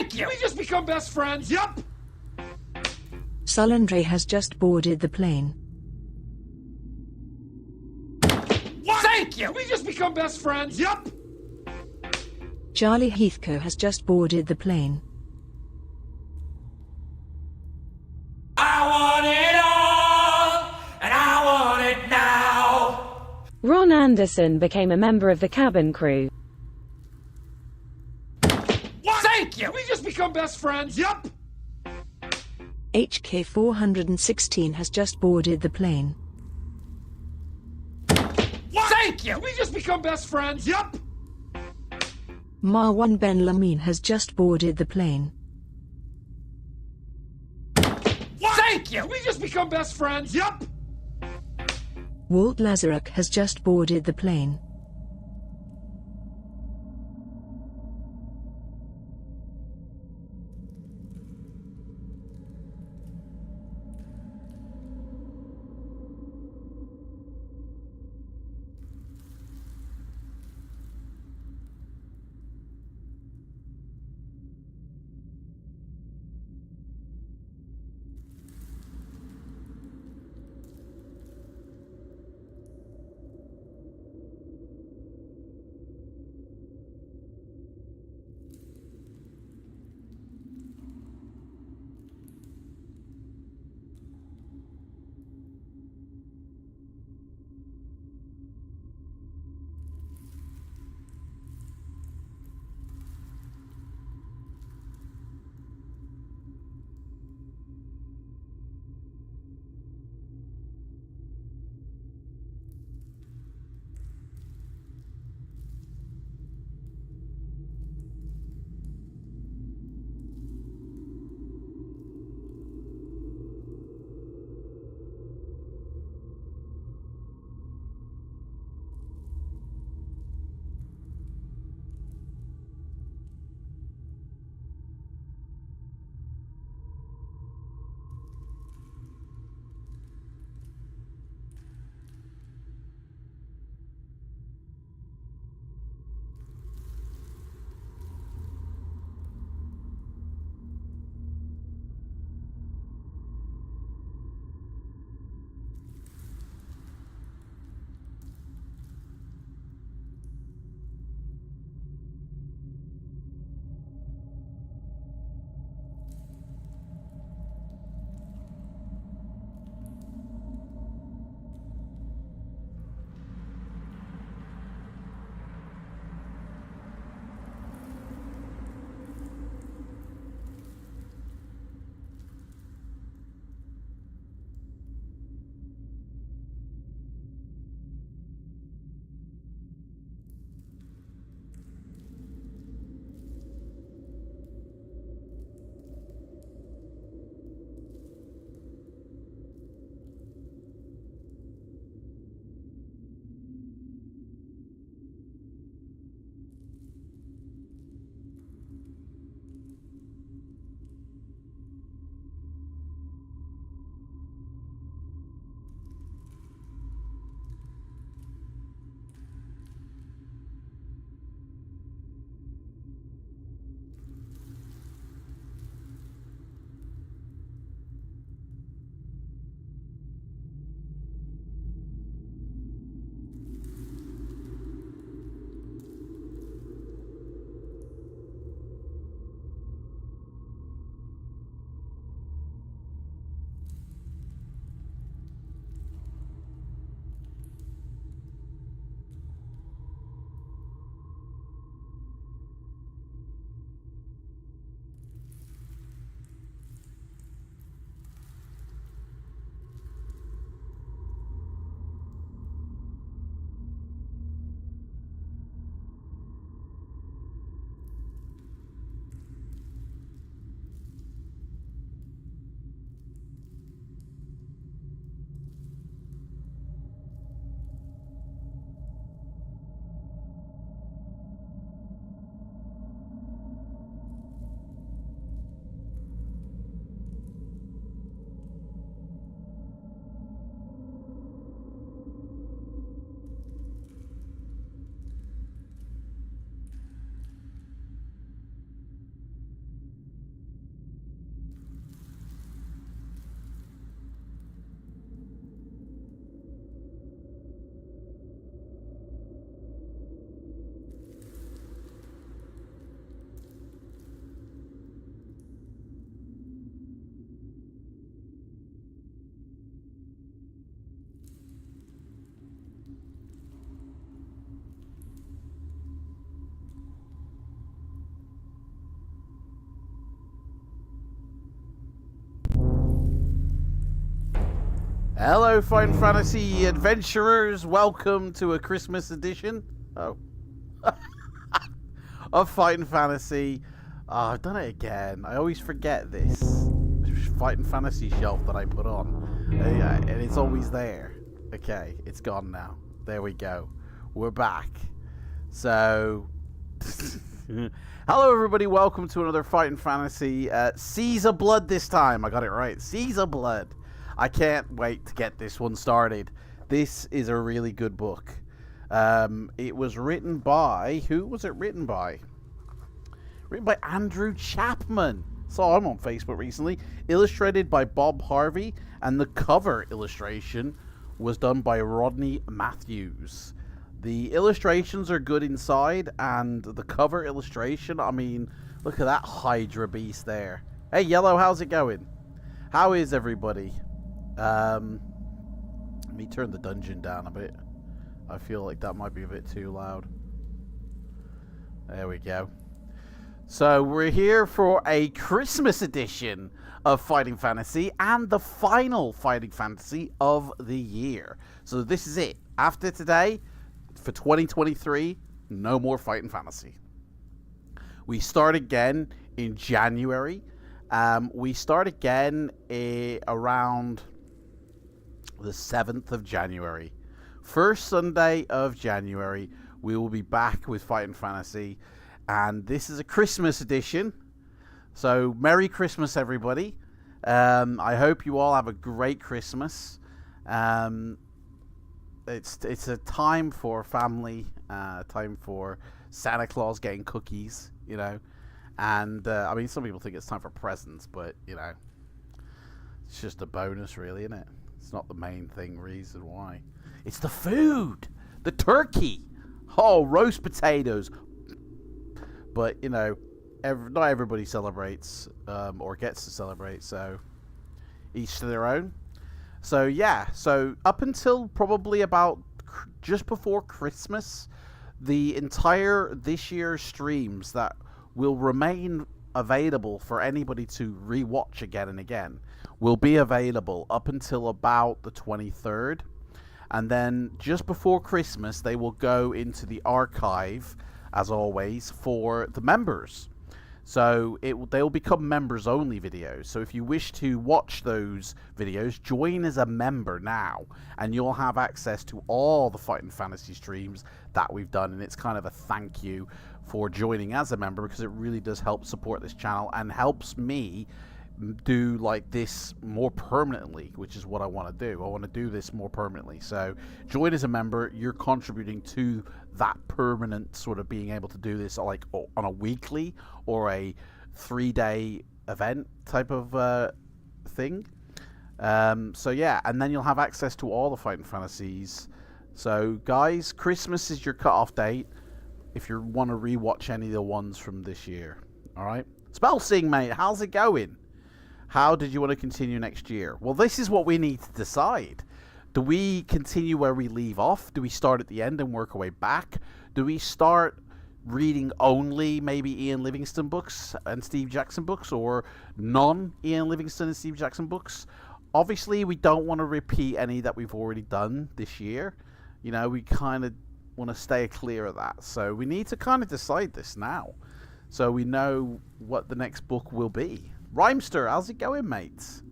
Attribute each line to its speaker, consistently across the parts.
Speaker 1: Thank you! We just become best friends? Yup!
Speaker 2: Solandre has just boarded the plane.
Speaker 1: What? Thank you! We just become best friends? Yup!
Speaker 2: Charlie Heathcote has just boarded the plane.
Speaker 1: I want it all, and I want it now.
Speaker 3: Ron Anderson became a member of the cabin crew.
Speaker 1: What? Thank you! We just become best friends? Yup!
Speaker 2: HK 416 has just boarded the plane.
Speaker 1: What? Thank you! We just become best friends? Yup!
Speaker 2: Marwan Ben Lamine has just boarded the plane.
Speaker 1: What? Thank you! We just become best friends? Yup!
Speaker 2: Walt Lazaruk has just boarded the plane.
Speaker 4: Hello, Fighting Fantasy adventurers. Welcome to a Christmas edition. Oh. Of Fighting Fantasy. Oh, I've done it again. I always forget this Fighting Fantasy shelf that I put on. And it's always there. Okay, it's gone now. There we go. We're back. So, hello everybody. Welcome to another Fighting Fantasy. Seas of Blood this time. I got it right. Seas of Blood. I can't wait to get this one started. This is a really good book. It was written by... Who was it written by? Written by Andrew Chapman. Saw him on Facebook recently. Illustrated by Bob Harvey. And the cover illustration was done by Rodney Matthews. The illustrations are good inside. And the cover illustration, I mean, look at that Hydra beast there. Hey, Yellow, how's it going? How is everybody? Let me turn the dungeon down a bit. I feel like that might be a bit too loud. There we go. So we're here for a Christmas edition of Fighting Fantasy and the final Fighting Fantasy of the year. So this is it. After today, for 2023, no more Fighting Fantasy. We start again in January. We start again around the 7th of January. First Sunday of January, we will be back with Fighting Fantasy. And this is a Christmas edition. So, Merry Christmas, everybody. I hope you all have a great Christmas. It's a time for family, time for Santa Claus getting cookies, you know. And, I mean, some people think it's time for presents, but, you know, it's just a bonus, really, isn't it? It's not the main reason why. It's the food! The turkey! Oh, roast potatoes! But, you know, not everybody celebrates, or gets to celebrate, so each to their own. So, yeah, so up until probably about just before Christmas, the entire this year's streams that will remain available for anybody to rewatch again and again will be available up until about the 23rd. And then just before Christmas, they will go into the archive, as always, for the members. So they'll become members only videos. So if you wish to watch those videos, join as a member now, and you'll have access to all the Fighting Fantasy streams that we've done. And it's kind of a thank you for joining as a member, because it really does help support this channel and helps me do like this more permanently, which is what I want to do. I want to do this more permanently. So join as a member. You're contributing to that permanent sort of being able to do this like on a weekly or a 3-day event type of thing. So yeah, and then you'll have access to all the Fighting Fantasies. So guys, Christmas is your cutoff date if you want to rewatch any of the ones from this year. All right, Spell Sing, mate, how's it going? How did you want to continue next year? Well, this is what we need to decide. Do we continue where we leave off? Do we start at the end and work our way back? Do we start reading only maybe Ian Livingstone books and Steve Jackson books, or non-Ian Livingstone and Steve Jackson books? Obviously, we don't want to repeat any that we've already done this year. You know, we kind of want to stay clear of that. So we need to kind of decide this now, so we know what the next book will be. Rhymester, how's it going, mates?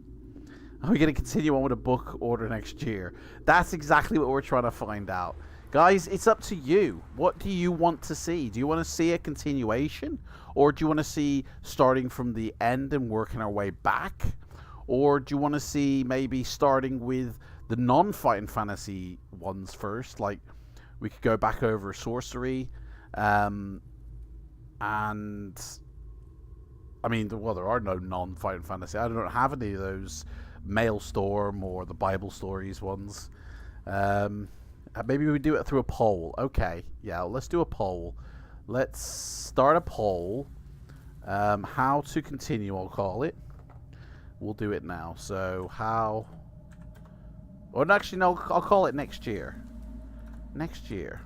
Speaker 4: Are we going to continue on with a book order next year? That's exactly what we're trying to find out. Guys, it's up to you. What do you want to see? Do you want to see a continuation? Or do you want to see starting from the end and working our way back? Or do you want to see maybe starting with the non-Fighting Fantasy ones first? Like, we could go back over sorcery. And... I mean, well, there are no non-Fighting Fantasy. I don't have any of those Maelstrom or the Bible Stories ones. Maybe we do it through a poll. Okay, yeah, let's do a poll. Let's start a poll. How to continue, I'll call it. We'll do it now. So, how... Or actually, no, I'll call it next year. Next year.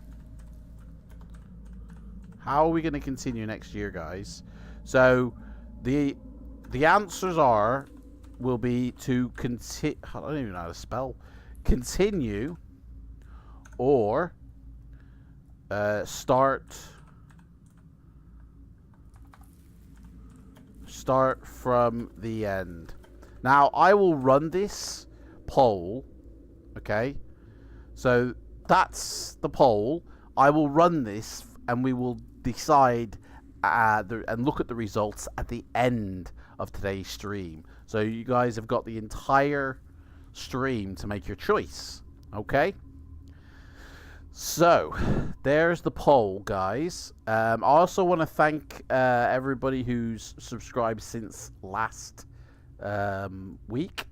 Speaker 4: How are we going to continue next year, guys? So... The answers will be to continue. I don't even know how to spell. continue, or start from the end. Now, I will run this poll, okay? So that's the poll. I will run this, and we will decide and look at the results at the end of today's stream. So you guys have got the entire stream to make your choice, okay? So there's the poll, guys. I also want to thank everybody who's subscribed since last week.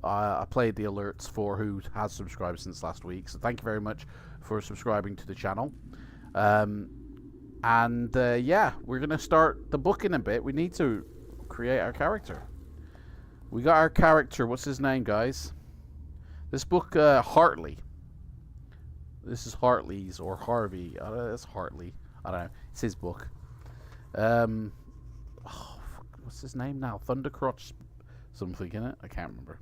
Speaker 4: I played the alerts for who has subscribed since last week, so thank you very much for subscribing to the channel. Yeah, we're gonna start the book in a bit. We need to create our character. We got our character. What's his name, guys? This book, Hartley. This is Hartley's or Harvey. It's Hartley. I don't know. It's his book. What's his name now? Thundercrotch something in it. I can't remember.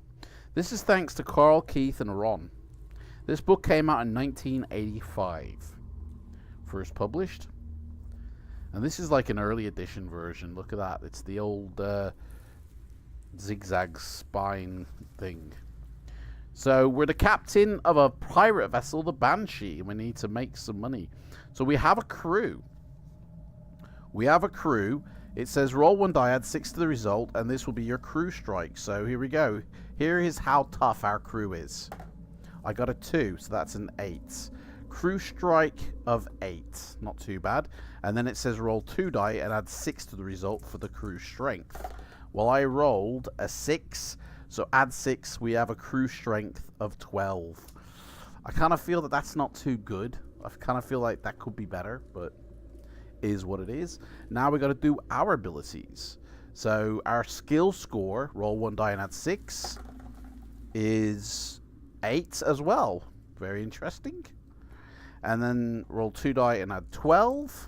Speaker 4: This is thanks to Carl, Keith, and Ron. This book came out in 1985. First published. And this is like an early edition version. Look at that. It's the old zigzag spine thing. So we're the captain of a pirate vessel, the Banshee, and we need to make some money. So we have a crew. It says roll 1 die, add 6 to the result, and this will be your crew strike. So here we go. Here is how tough our crew is. I got a 2, so that's an 8. Crew strike of 8. Not too bad. And then it says roll 2 die and add 6 to the result for the crew strength. Well, I rolled a 6. So add 6, we have a crew strength of 12. I kind of feel that that's not too good. I kind of feel like that could be better, but is what it is. Now we got to do our abilities. So our skill score, roll 1 die and add 6, is 8 as well. Very interesting. And then roll 2 die and add 12.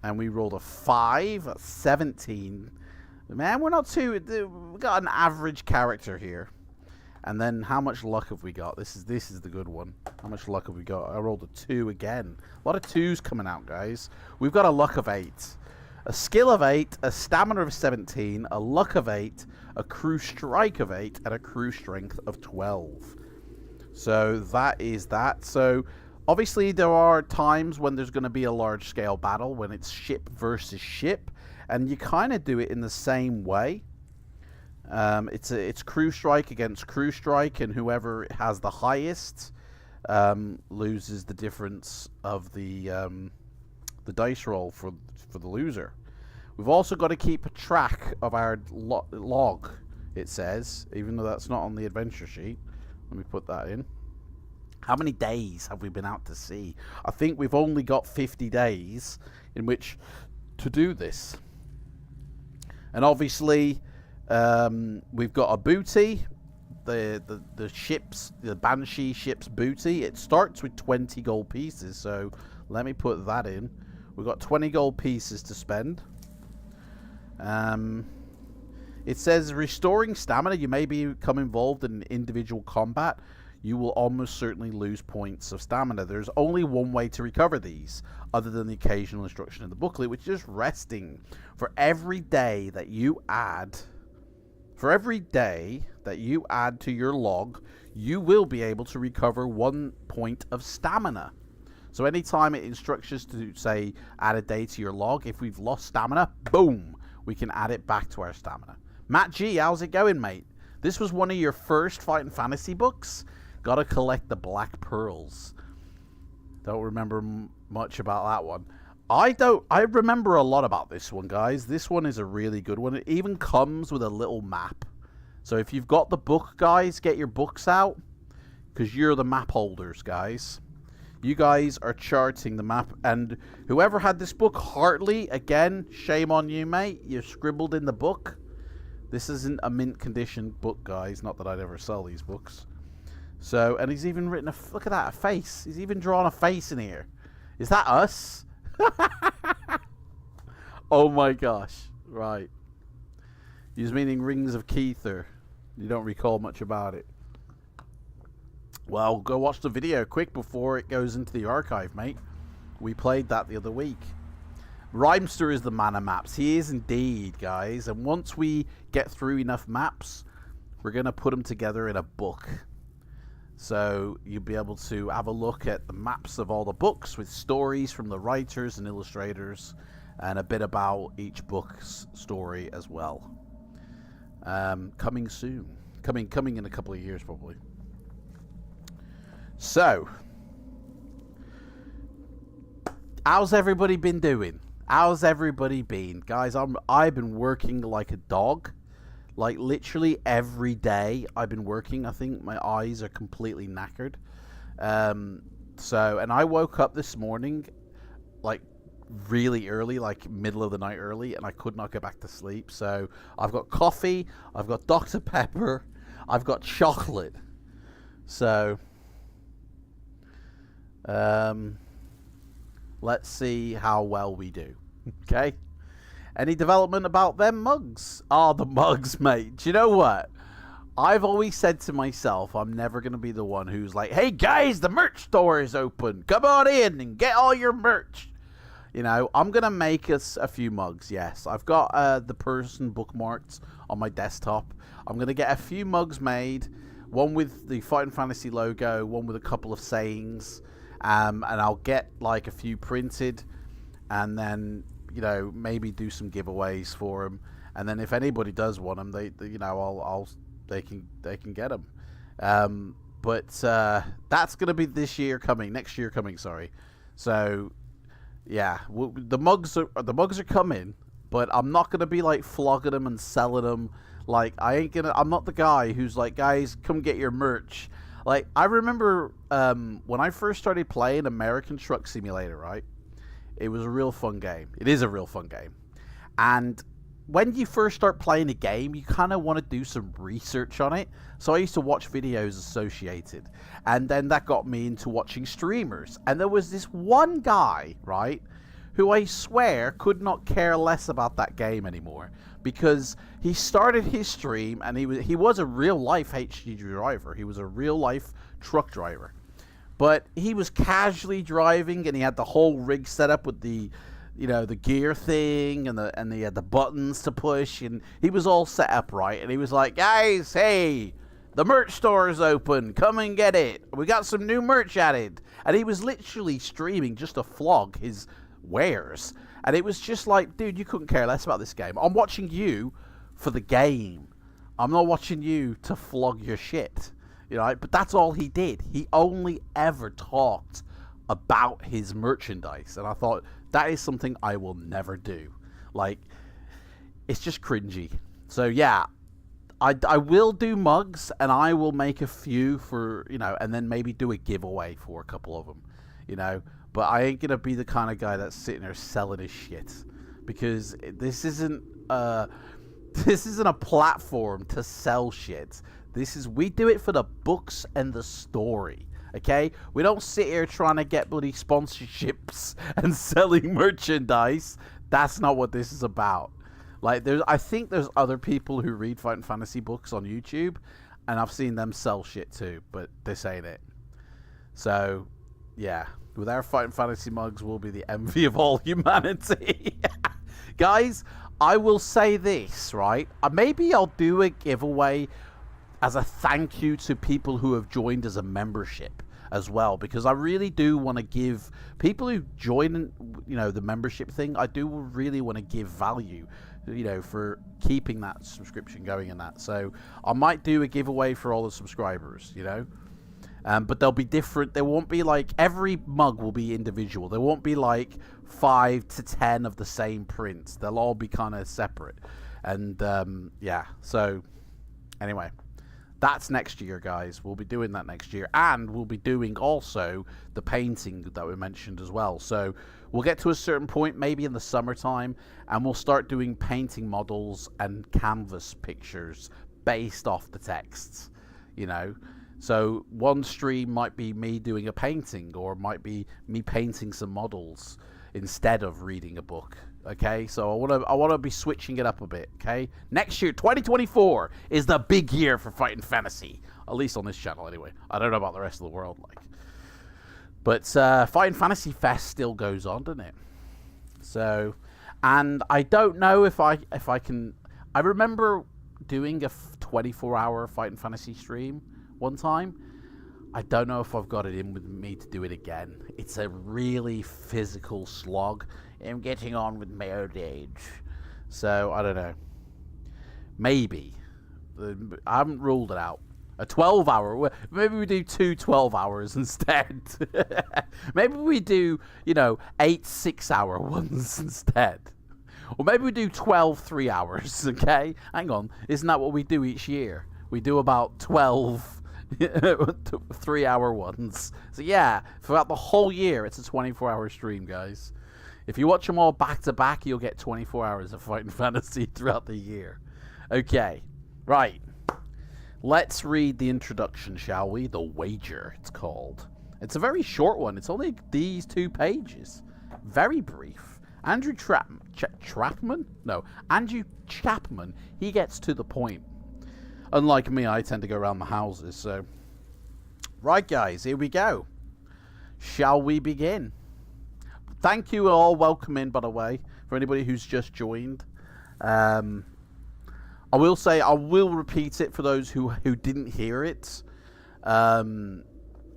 Speaker 4: And we rolled a 5, that's 17. Man, we're not too... We got an average character here. And then how much luck have we got? This is the good one. How much luck have we got? I rolled a 2 again. A lot of 2s coming out, guys. We've got a luck of 8. A skill of 8, a stamina of 17, a luck of 8, a crew strike of 8, and a crew strength of 12. So that is that. So obviously there are times when there's going to be a large scale battle, when it's ship versus ship. And you kind of do it in the same way. It's crew strike against crew strike, and whoever has the highest loses the difference of the dice roll for the loser. We've also got to keep a track of our log. It says, even though that's not on the adventure sheet. Let me put that in. How many days have we been out to sea? I think we've only got 50 days in which to do this. And obviously, we've got a booty, the ship's, the Banshee ship's booty. It starts with 20 gold pieces, so let me put that in. We've got 20 gold pieces to spend. It says restoring stamina. You may become involved in individual combat. You will almost certainly lose points of stamina. There's only one way to recover these, other than the occasional instruction in the booklet, which is resting. For every day that you add, to your log, you will be able to recover 1 point of stamina. So anytime it instructs us to, say, add a day to your log, if we've lost stamina, boom, we can add it back to our stamina. Matt G, how's it going, mate? This was one of your first Fighting Fantasy books? Gotta collect the Black Pearls. Don't remember much about that one. I remember a lot about this one, guys. This one is a really good one. It even comes with a little map. So if you've got the book, guys, get your books out, because you're the map holders, guys. You guys are charting the map. And whoever had this book, Hartley, again, shame on you, mate. You scribbled in the book. This isn't a mint condition book, guys. Not that I'd ever sell these books. So, and he's even written look at that, a face. He's even drawn a face in here. Is that us? Oh my gosh. Right. He's meaning Rings of Keither. You don't recall much about it. Well, go watch the video quick before it goes into the archive, mate. We played that the other week. Rhymester is the man of maps. He is indeed, guys. And once we get through enough maps, we're going to put them together in a book. So you'll be able to have a look at the maps of all the books with stories from the writers and illustrators and a bit about each book's story as well. Coming soon. Coming in a couple of years, probably. So, how's everybody been doing? How's everybody been? Guys, I've been working like a dog. Like, literally every day I've been working. I think my eyes are completely knackered. And I woke up this morning, like, really early, like, middle of the night early, and I could not get back to sleep. So, I've got coffee, I've got Dr. Pepper, I've got chocolate. So, let's see how well we do. Okay? Any development about them mugs? Oh, the mugs, mate. Do you know what? I've always said to myself, I'm never going to be the one who's like, hey, guys, the merch store is open. Come on in and get all your merch. You know, I'm going to make us a few mugs, yes. I've got the person bookmarked on my desktop. I'm going to get a few mugs made. One with the Fighting Fantasy logo, one with a couple of sayings. And I'll get like a few printed, and then, you know, maybe do some giveaways for them. And then if anybody does want them, they you know, they can get them. But that's gonna be next year coming. Sorry. So yeah, the mugs are coming, but I'm not gonna be like flogging them and selling them. Like I'm not the guy who's like, guys, come get your merch. Like, I remember when I first started playing American Truck Simulator, right? It was a real fun game. It is a real fun game. And when you first start playing a game, you kind of want to do some research on it. So I used to watch videos associated. And then that got me into watching streamers. And there was this one guy, right, who I swear could not care less about that game anymore. Because he started his stream, and he was a real-life HD driver. He was a real-life truck driver. But he was casually driving, and he had the whole rig set up with the, you know, the gear thing, and he had the buttons to push, and he was all set up right. And he was like, guys, hey, the merch store is open. Come and get it. We got some new merch added. And he was literally streaming just to flog his wares. And it was just like, dude, you couldn't care less about this game. I'm watching you for the game. I'm not watching you to flog your shit. You know, but that's all he did. He only ever talked about his merchandise. And I thought, that is something I will never do. Like, it's just cringy. So, yeah, I will do mugs, and I will make a few for, you know, and then maybe do a giveaway for a couple of them, you know. But I ain't going to be the kind of guy that's sitting there selling his shit. Because this isn't a platform to sell shit. We do it for the books and the story. Okay? We don't sit here trying to get bloody sponsorships and selling merchandise. That's not what this is about. Like, I think there's other people who read Fighting Fantasy books on YouTube, and I've seen them sell shit too, but this ain't it. So, yeah. With our Fighting Fantasy mugs, we'll be the envy of all humanity. Guys, I will say this, right? Maybe I'll do a giveaway as a thank you to people who have joined as a membership as well, because I really do want to give people who join, you know, the membership thing, I do really want to give value, you know, for keeping that subscription going and that. So I might do a giveaway for all the subscribers, you know. But they'll be different. There won't be like, every mug will be individual. There won't be like 5 to 10 of the same prints. They'll all be kind of separate. And yeah, so anyway, that's next year, guys. We'll be doing that next year. And we'll be doing also the painting that we mentioned as well. So we'll get to a certain point, maybe in the summertime, and we'll start doing painting models and canvas pictures based off the texts, you know. So one stream might be me doing a painting, or might be me painting some models instead of reading a book. Okay, so I wanna be switching it up a bit. Okay, next year, 2024, is the big year for Fighting Fantasy. At least on this channel, anyway. I don't know about the rest of the world, like. But Fighting Fantasy Fest still goes on, doesn't it? So, and I don't know if I can. I remember doing a 24-hour Fighting Fantasy stream one time. I don't know if I've got it in with me to do it again. It's a really physical slog. I'm getting on with my old age. So, I don't know. Maybe. I haven't ruled it out. A 12-hour. Maybe we do 2 12 hours instead. Maybe we do, 8 6-hour ones instead. Or maybe we do 12 3-hours, okay? Hang on. Isn't that what we do each year? We do about 12 3-hour ones. So yeah, throughout the whole year, it's a 24-hour stream, guys. If you watch them all back to back, you'll get 24 hours of Fighting Fantasy throughout the year. Okay, right. Let's read the introduction, shall we? The Wager, it's called. It's a very short one. It's only these 2 pages. Very brief. Andrew Chapman? No, Andrew Chapman, he gets to the point. Unlike me, I tend to go around the houses, so... Right, guys, here we go. Shall we begin? Thank you all. Welcome in, by the way, for anybody who's just joined. I will say, I will repeat it for those who didn't hear it.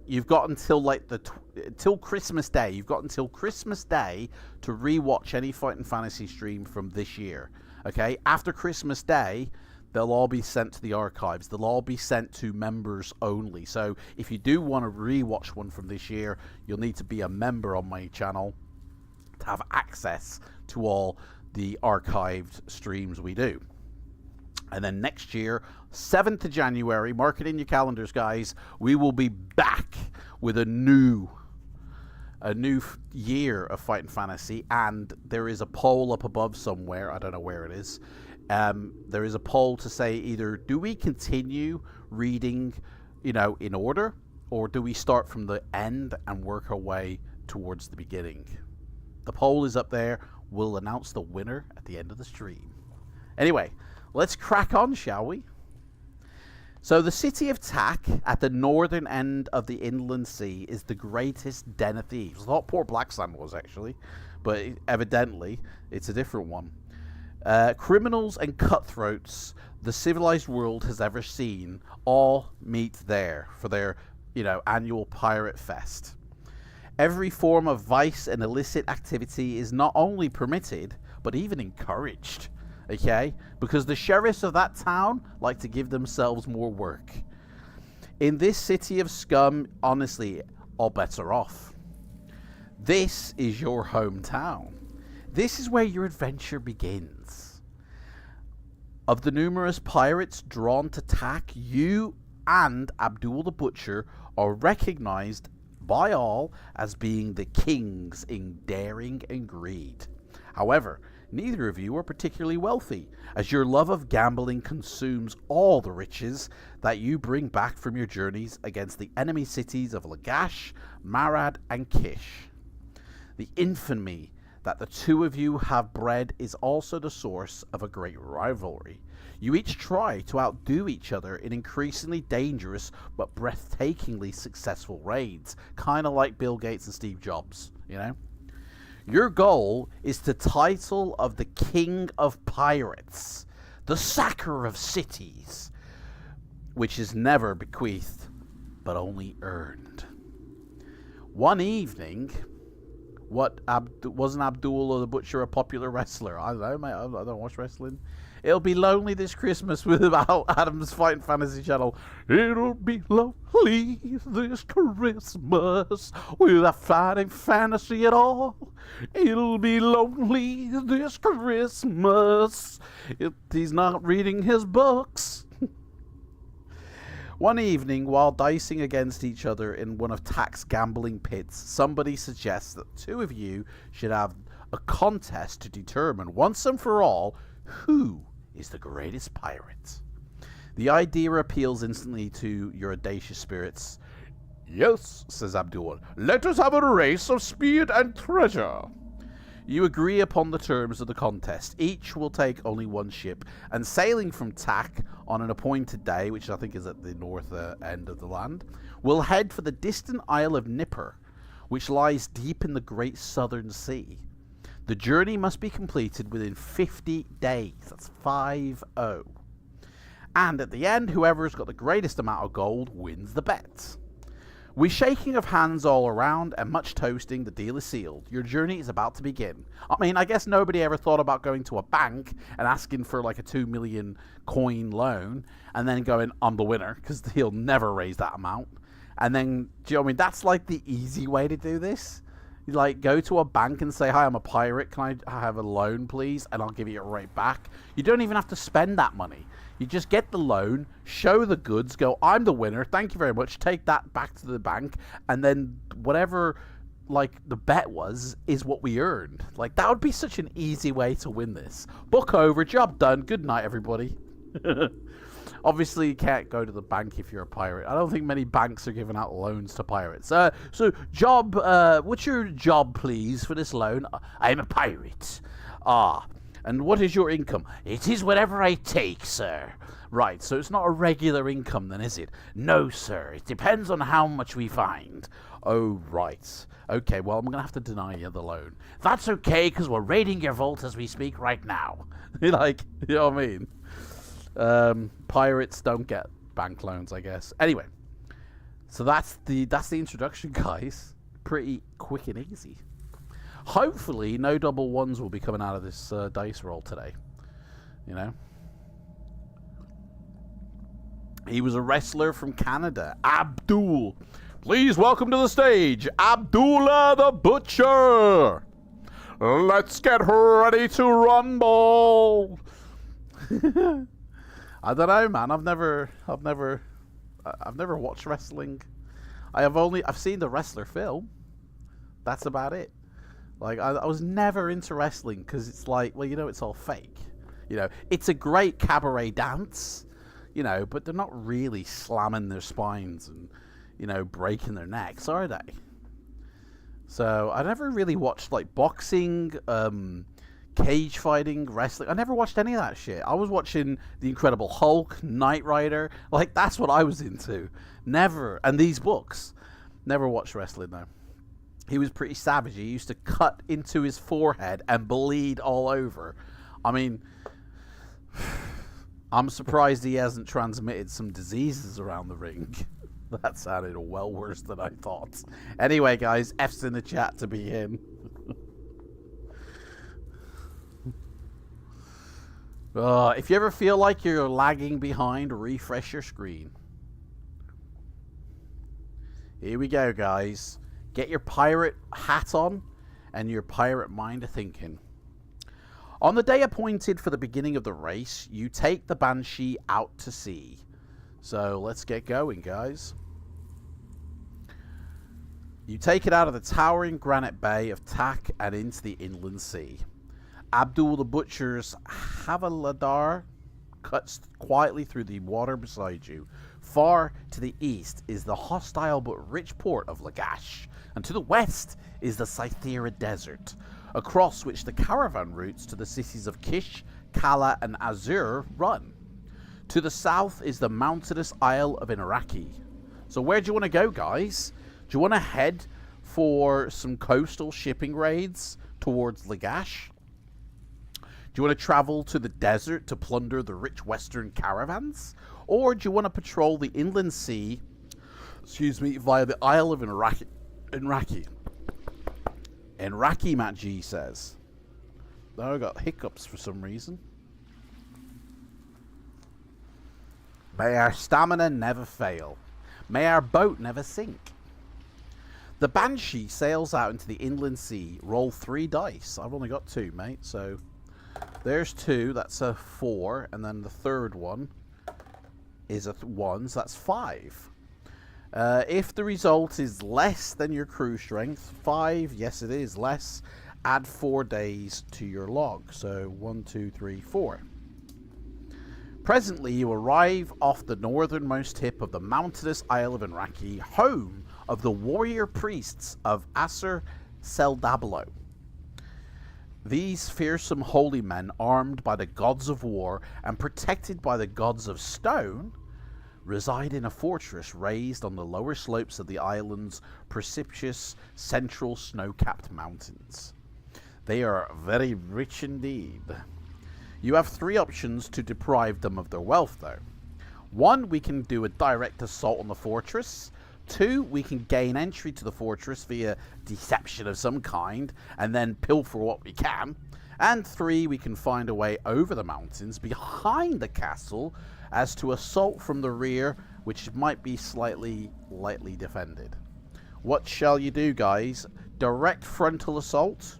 Speaker 4: You've got until till Christmas Day. You've got until Christmas Day to rewatch any Fighting Fantasy stream from this year. Okay, after Christmas Day, they'll all be sent to the archives. They'll all be sent to members only. So if you do want to rewatch one from this year, you'll need to be a member on my channel to have access to all the archived streams we do. And then next year, 7th of January, mark it in your calendars, guys, we will be back with a new year of Fighting Fantasy. And there is a poll up above somewhere. I don't know where it is. There is a poll to say either do we continue reading, in order, or do we start from the end and work our way towards the beginning? The poll is up there. We'll announce the winner at the end of the stream. Anyway, let's crack on, shall we? So the city of Tak, at the northern end of the inland sea, is the greatest den of thieves. I thought Port Blacksand was, actually, but evidently it's a different one. Criminals and cutthroats the civilized world has ever seen all meet there for their, annual pirate fest. Every form of vice and illicit activity is not only permitted, but even encouraged. Okay? Because the sheriffs of that town like to give themselves more work. In this city of scum, honestly, all bets are off. This is your hometown. This is where your adventure begins. Of the numerous pirates drawn to Tak, you and Abdul the Butcher are recognized by all as being the kings in daring and greed. However, neither of you are particularly wealthy, as your love of gambling consumes all the riches that you bring back from your journeys against the enemy cities of Lagash, Marad, and Kish. The infamy that the two of you have bred is also the source of a great rivalry. You each try to outdo each other in increasingly dangerous but breathtakingly successful raids, kind of like Bill Gates and Steve Jobs, Your goal is the title of the King of Pirates, the Sacker of Cities, which is never bequeathed, but only earned. One evening, wasn't Abdul the Butcher a popular wrestler? I don't know, mate. I don't watch wrestling. It'll be lonely this Christmas without Adam's Fighting Fantasy channel. It'll be lonely this Christmas without Fighting Fantasy at all. It'll be lonely this Christmas if he's not reading his books. One evening, while dicing against each other in one of Tak's gambling pits, somebody suggests that the two of you should have a contest to determine once and for all who is the greatest pirate. The idea appeals instantly to your audacious spirits. Yes, says Abdul, let us have a race of speed and treasure. You agree upon the terms of the contest. Each will take only one ship, and sailing from Tak on an appointed day, which I think is at the north end of the land, will head for the distant Isle of Nipper, which lies deep in the Great Southern Sea. The journey must be completed within 50 days. That's 50. And at the end, whoever's got the greatest amount of gold wins the bet. With shaking of hands all around and much toasting, the deal is sealed. Your journey is about to begin. I mean, I guess nobody ever thought about going to a bank and asking for like a 2 million coin loan and then going, I'm the winner, because he'll never raise that amount. And then, do you know what I mean? That's like the easy way to do this. You like go to a bank and say, hi, I'm a pirate. Can I have a loan, please? And I'll give you it right back. You don't even have to spend that money. You just get the loan, show the goods, go, I'm the winner, thank you very much, take that back to the bank, and then whatever, like, the bet was, is what we earned. Like, that would be such an easy way to win this. Book over, job done, good night, everybody. Obviously, you can't go to the bank if you're a pirate. I don't think many banks are giving out loans to pirates. So, job, what's your job, please, for this loan? I'm a pirate. Ah. And what is your income? It is whatever I take, sir. Right, so it's not a regular income then, is it? No, sir. It depends on how much we find. Oh, right. Okay, well, I'm going to have to deny you the loan. That's okay, because we're raiding your vault as we speak right now. Like, you know what I mean? Pirates don't get bank loans, I guess. Anyway, so that's the introduction, guys. Pretty quick and easy. Hopefully, no double ones will be coming out of this dice roll today. You know? He was a wrestler from Canada. Abdul. Please welcome to the stage, Abdullah the Butcher. Let's get ready to rumble. I don't know, man. I've never watched wrestling. I've seen the wrestler film. That's about it. Like, I was never into wrestling because it's like, well, you know, it's all fake. You know, it's a great cabaret dance, you know, but they're not really slamming their spines and, you know, breaking their necks, are they? So I never really watched, like, boxing, cage fighting, wrestling. I never watched any of that shit. I was watching The Incredible Hulk, Knight Rider. Like, that's what I was into. Never. And these books. Never watched wrestling, though. He was pretty savage. He used to cut into his forehead and bleed all over. I mean, I'm surprised he hasn't transmitted some diseases around the ring. That sounded well worse than I thought. Anyway, guys, F's in the chat to begin. If you ever feel like you're lagging behind, refresh your screen. Here we go, guys. Get your pirate hat on and your pirate mind thinking. On the day appointed for the beginning of the race, you take the Banshee out to sea. So let's get going, guys. You take it out of the towering granite bay of Tak and into the inland sea. Abdul the Butcher's Havaladar cuts quietly through the water beside you. Far to the east is the hostile but rich port of Lagash, and to the west is the Cythera Desert, across which the caravan routes to the cities of Kish, Kala, and Azur run. To the south is the mountainous Isle of Inaraki. So where do you want to go, guys? Do you want to head for some coastal shipping raids towards Lagash? Do you want to travel to the desert to plunder the rich western caravans? Or do you want to patrol the inland sea, via the Isle of Inaraki? Inaraki, Matt G says. Oh, I got hiccups for some reason. May our stamina never fail. May our boat never sink. The Banshee sails out into the inland sea. Roll 3 dice. I've only got 2, mate, so there's 2. That's a 4, and then the third one is a 1, so that's 5. If the result is less than your crew strength, 5, yes it is less, add 4 days to your log. So 1, 2, 3, 4. Presently you arrive off the northernmost tip of the mountainous Isle of Inaraki, home of the warrior priests of Asur Seldablo. These fearsome holy men, armed by the gods of war and protected by the gods of stone, reside in a fortress raised on the lower slopes of the island's precipitous central snow-capped mountains. They are very rich indeed. You have 3 options to deprive them of their wealth, though. 1, we can do a direct assault on the fortress. 2, we can gain entry to the fortress via deception of some kind, and then pilfer what we can. And 3, we can find a way over the mountains behind the castle as to assault from the rear, which might be slightly lightly defended. What shall you do, guys? Direct frontal assault?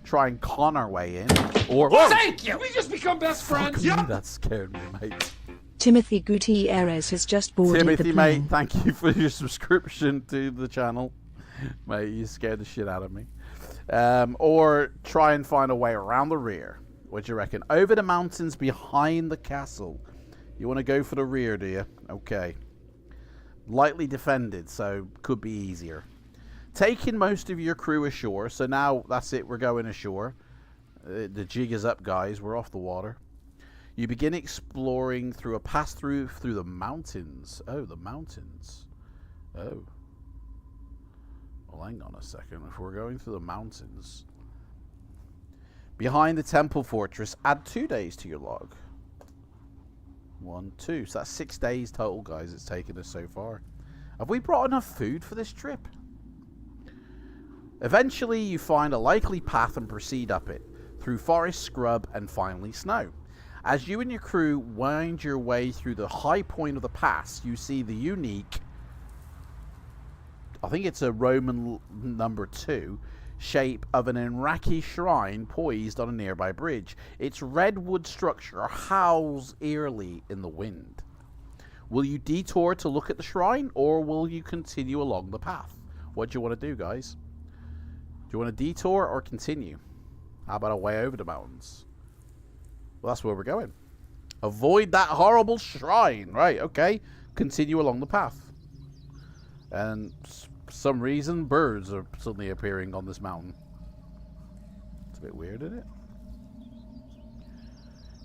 Speaker 4: Try and con our way in? Or...
Speaker 1: Whoa! Thank you! We just become best friends!
Speaker 4: Yeah. That scared me, mate.
Speaker 2: Timothy Gutierrez has just boarded
Speaker 4: Timothy,
Speaker 2: the plane.
Speaker 4: mate, thank you for your subscription to the channel. Mate, you scared the shit out of me. Or try and find a way around the rear. What do you reckon? Over the mountains behind the castle. You want to go for the rear, do you? Okay. Lightly defended, so could be easier. Taking most of your crew ashore. So now, that's it, we're going ashore. The jig is up, guys. We're off the water. You begin exploring through a pass-through through the mountains. Oh, the mountains. Oh. Well, hang on a second. If we're going through the mountains. Behind the temple fortress, add 2 days to your log. 1, 2. So that's 6 days total, guys, it's taken us so far. Have we brought enough food for this trip? Eventually, you find a likely path and proceed up it, through forest, scrub, and finally snow. As you and your crew wind your way through the high point of the pass, you see the unique, I think it's a Roman number 2, shape of an Iraqi shrine poised on a nearby bridge. Its redwood structure howls eerily in the wind. Will you detour to look at the shrine, or will you continue along the path? What do you want to do, guys? Do you want to detour or continue? How about a way over the mountains? Well, that's where we're going. Avoid that horrible shrine. Right, okay. Continue along the path. And for some reason, birds are suddenly appearing on this mountain. It's a bit weird, isn't it?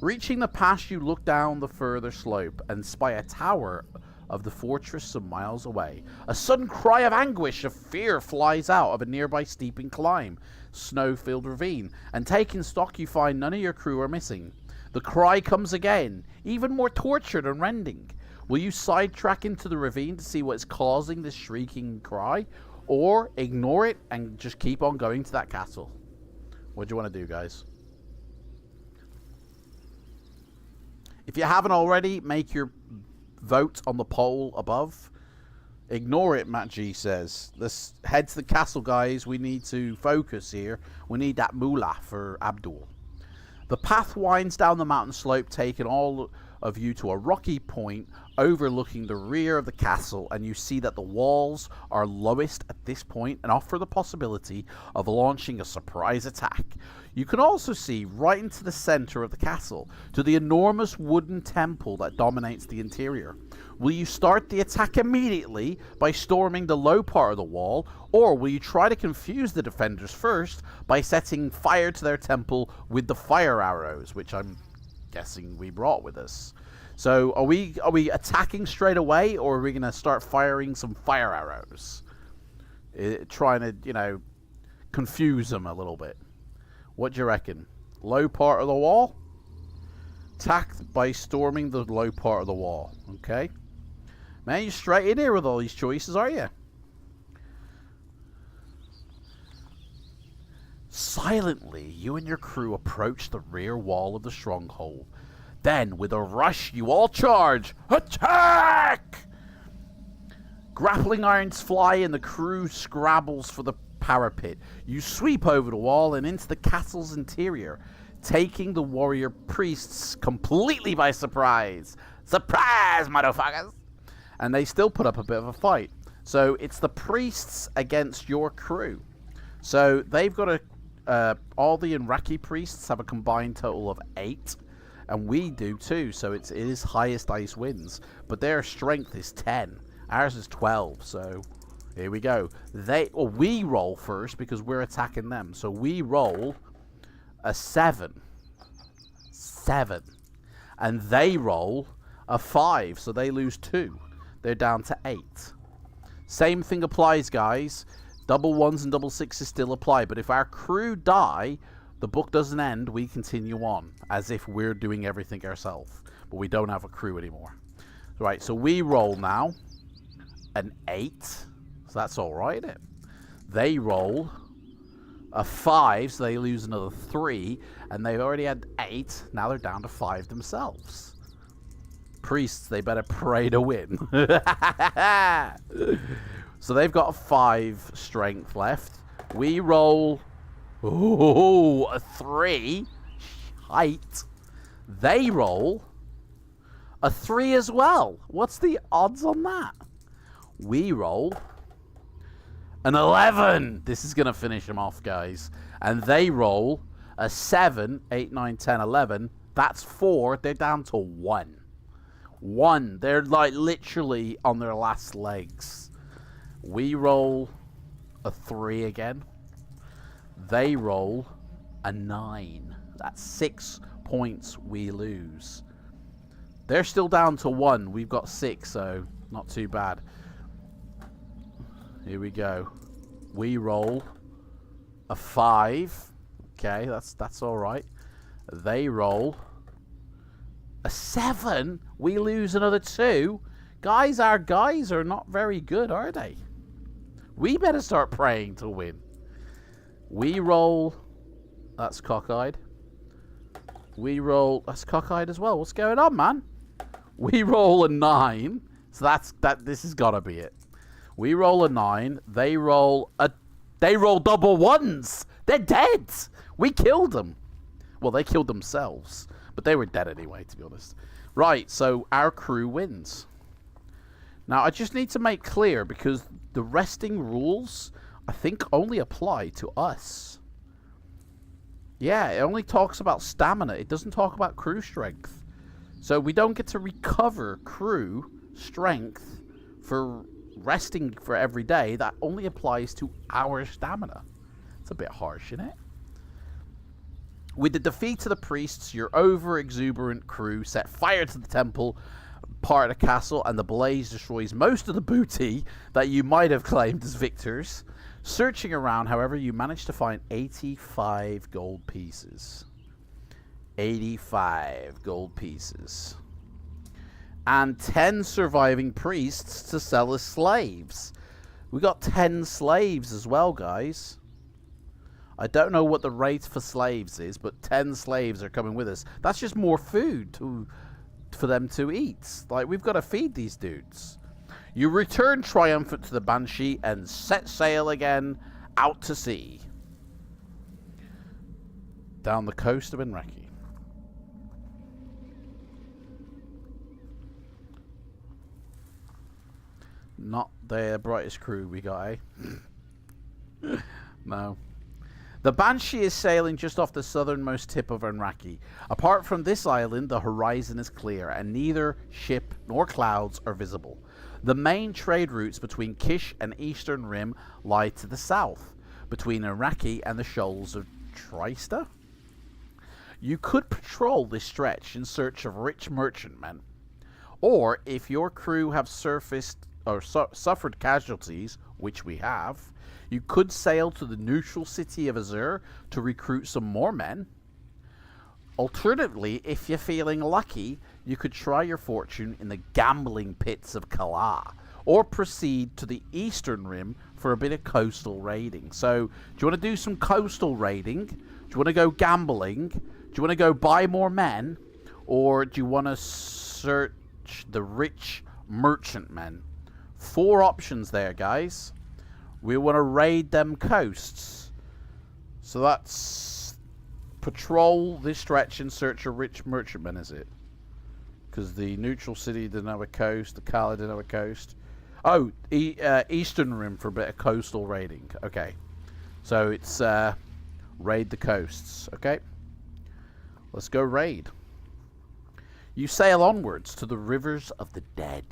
Speaker 4: Reaching the pass, you look down the further slope and spy a tower of the fortress some miles away. A sudden cry of anguish, of fear flies out of a nearby steep incline, snow-filled ravine, and taking stock you find none of your crew are missing. The cry comes again, even more tortured and rending. Will you sidetrack into the ravine to see what is causing this shrieking cry, or ignore it and just keep on going to that castle? What do you want to do, guys? If you haven't already, make your vote on the poll above. Ignore it, Matt G says. Let's head to the castle, guys. We need to focus here. We need that moolah for Abdul. The path winds down the mountain slope, taking all of you to a rocky point overlooking the rear of the castle, and you see that the walls are lowest at this point and offer the possibility of launching a surprise attack. You can also see right into the center of the castle, to the enormous wooden temple that dominates the interior. Will you start the attack immediately by storming the low part of the wall, or will you try to confuse the defenders first by setting fire to their temple with the fire arrows, which I'm guessing we brought with us? So are we attacking straight away, or are we going to start firing some fire arrows? Trying to, you know, confuse them a little bit. What do you reckon? Low part of the wall? Attack by storming the low part of the wall. Okay. Man, you're straight in here with all these choices, are you? Silently, you and your crew approach the rear wall of the stronghold. Then, with a rush, you all charge. Attack! Grappling irons fly and the crew scrabbles for the parapet. You sweep over the wall and into the castle's interior, taking the warrior priests completely by surprise. Surprise, motherfuckers! And they still put up a bit of a fight. So it's the priests against your crew. So they've got all the Iraqi priests have a combined total of 8. And we do too, so it is highest ice wins. But their strength is 10. Ours is 12, so here we go. We roll first because we're attacking them. So we roll a 7. 7. And they roll a 5, so they lose 2. They're down to 8. Same thing applies, guys. Double 1s and double 6s still apply, but if our crew die, the book doesn't end, we continue on, as if we're doing everything ourselves. But we don't have a crew anymore. Right, so we roll now an 8, so that's alright, isn't it? They roll a 5, so they lose another 3, and they've already had 8, now they're down to 5 themselves. Priests, they better pray to win. So they've got a 5 strength left. We roll a 3 height. They roll a 3 as well. What's the odds on that? We roll an 11. This is going to finish them off, guys. And they roll a 7, 8, 9, 10, 11. That's 4. They're down to 1. 1. They're like literally on their last legs. We roll a 3 again. They roll a 9. That's 6 points we lose. They're still down to 1. We've got 6, so not too bad. Here we go. We roll a 5. Okay, that's all right. They roll a 7. We lose another 2. Guys, our guys are not very good, are they? We better start praying to win. We roll. That's cockeyed. We roll. That's cockeyed as well. What's going on, man? We roll a 9. So that. This has got to be it. We roll a 9. They roll double 1s. They're dead. We killed them. Well, they killed themselves, but they were dead anyway, to be honest. Right. So our crew wins. Now I just need to make clear, because the resting rules, I think, only apply to us. Yeah, it only talks about stamina. It doesn't talk about crew strength. So we don't get to recover crew strength for resting for every day. That only applies to our stamina. It's a bit harsh, isn't it? With the defeat of the priests, your over-exuberant crew set fire to the temple part of the castle, and the blaze destroys most of the booty that you might have claimed as victors. Searching around, however, you manage to find 85 gold pieces. 85 gold pieces. And 10 surviving priests to sell as slaves. We got 10 slaves as well, guys. I don't know what the rate for slaves is, but 10 slaves are coming with us. That's just more food for them to eat. Like, we've got to feed these dudes. You return triumphant to the Banshee and set sail again out to sea. Down the coast of Enraki. Not the brightest crew we got, eh? No. The Banshee is sailing just off the southernmost tip of Enraki. Apart from this island, the horizon is clear, and neither ship nor clouds are visible. The main trade routes between Kish and Eastern Rim lie to the south, between Enraki and the shoals of Trista. You could patrol this stretch in search of rich merchantmen, or if your crew have suffered casualties, which we have, you could sail to the neutral city of Azur to recruit some more men. Alternatively, if you're feeling lucky, you could try your fortune in the gambling pits of Kala, or proceed to the Eastern Rim for a bit of coastal raiding. So, do you want to do some coastal raiding? Do you want to go gambling? Do you want to go buy more men? Or do you want to search the rich merchantmen? 4 options there, guys. We want to raid them coasts. So that's patrol this stretch in search of rich merchantmen, is it? Because the neutral city didn't have a coast, the Kala didn't have a coast. Oh, Eastern Rim for a bit of coastal raiding. Okay. So it's raid the coasts. Okay. Let's go raid. You sail onwards to the rivers of the dead.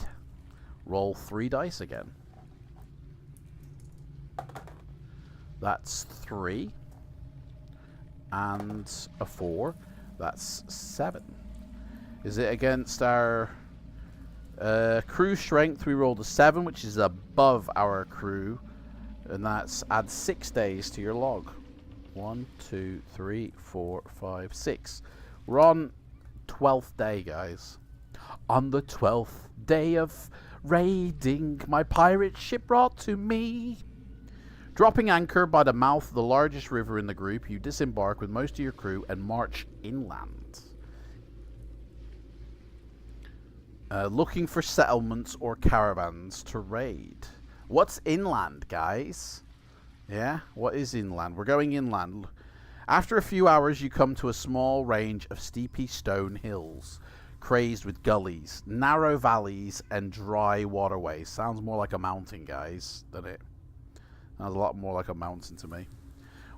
Speaker 4: Roll 3 dice again. That's 3. and a 4. That's 7. Is it against our crew strength? We rolled a 7, which is above our crew. And that's adds 6 days to your log. 1, 2, 3, 4, 5, 6. We're on 12th day, guys. On the 12th day of raiding, my pirate ship brought to me. Dropping anchor by the mouth of the largest river in the group, you disembark with most of your crew and march inland. Looking for settlements or caravans to raid. What's inland, guys? Yeah, what is inland? We're going inland. After a few hours, you come to a small range of steepy stone hills, crazed with gullies, narrow valleys, and dry waterways. Sounds more like a mountain, guys, doesn't it? Sounds a lot more like a mountain to me.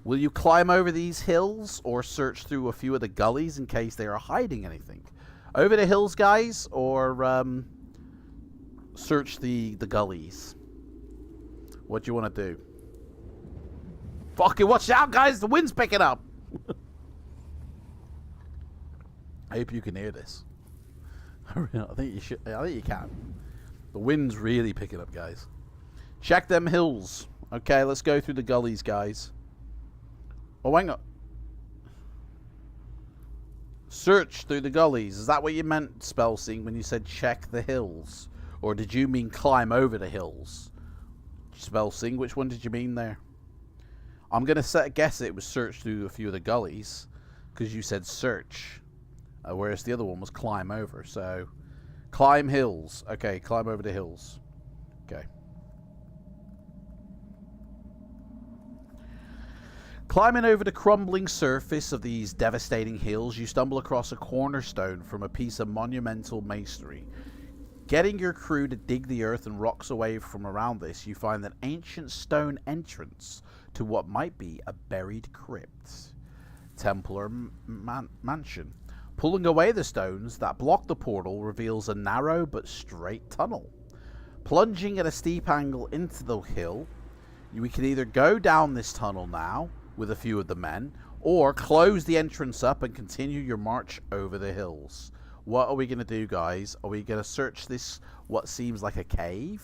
Speaker 4: Will you climb over these hills or search through a few of the gullies in case they are hiding anything? Over the hills, guys, or search the gullies? What do you want to do? Fucking watch out, guys! The wind's picking up! I hope you can hear this. I think you should. I think you can. The wind's really picking up, guys. Check them hills. Okay, let's go through the gullies, guys. Oh, hang on. Search through the gullies. Is that what you meant, Spellsing, when you said check the hills? Or did you mean climb over the hills? Spellsing, which one did you mean there? I'm going to guess it was search through a few of the gullies, because you said search, whereas the other one was climb over. So, climb hills. Okay, climb over the hills. Okay. Climbing over the crumbling surface of these devastating hills, you stumble across a cornerstone from a piece of monumental masonry. Getting your crew to dig the earth and rocks away from around this, you find an ancient stone entrance to what might be a buried crypt, temple, or mansion. Pulling away the stones that block the portal reveals a narrow but straight tunnel. Plunging at a steep angle into the hill, we can either go down this tunnel now with a few of the men, or close the entrance up and continue your march over the hills. What are we going to do, guys? Are we going to search this, what seems like a cave?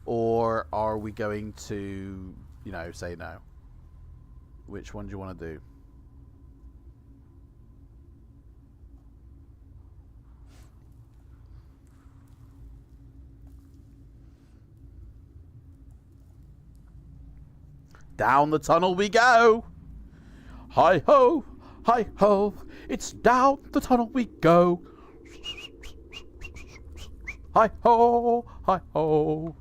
Speaker 4: Or are we going to, you know, say no? Which one do you want to do? Down the tunnel we go! Hi-ho! Hi-ho! It's down the tunnel we go! Hi-ho! Hi-ho!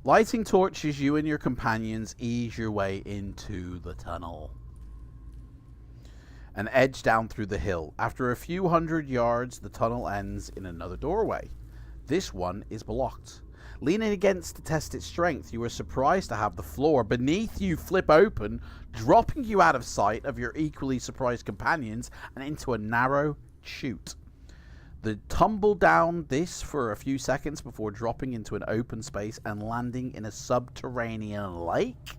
Speaker 4: Lighting torches, you and your companions ease your way into the tunnel and edge down through the hill. After a few hundred yards, the tunnel ends in another doorway. This one is blocked. Leaning against to test its strength, you are surprised to have the floor beneath you flip open, dropping you out of sight of your equally surprised companions and into a narrow chute. They tumble down this for a few seconds before dropping into an open space and landing in a subterranean lake.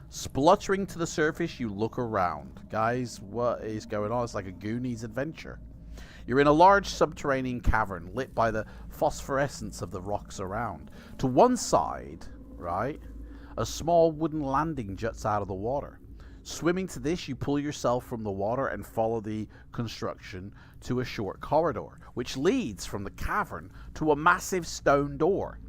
Speaker 4: Spluttering to the surface, you look around. Guys, what is going on? It's like a Goonies adventure. You're in a large subterranean cavern lit by the phosphorescence of the rocks around. To one side, right, a small wooden landing juts out of the water. Swimming to this, you pull yourself from the water and follow the construction to a short corridor, which leads from the cavern to a massive stone door.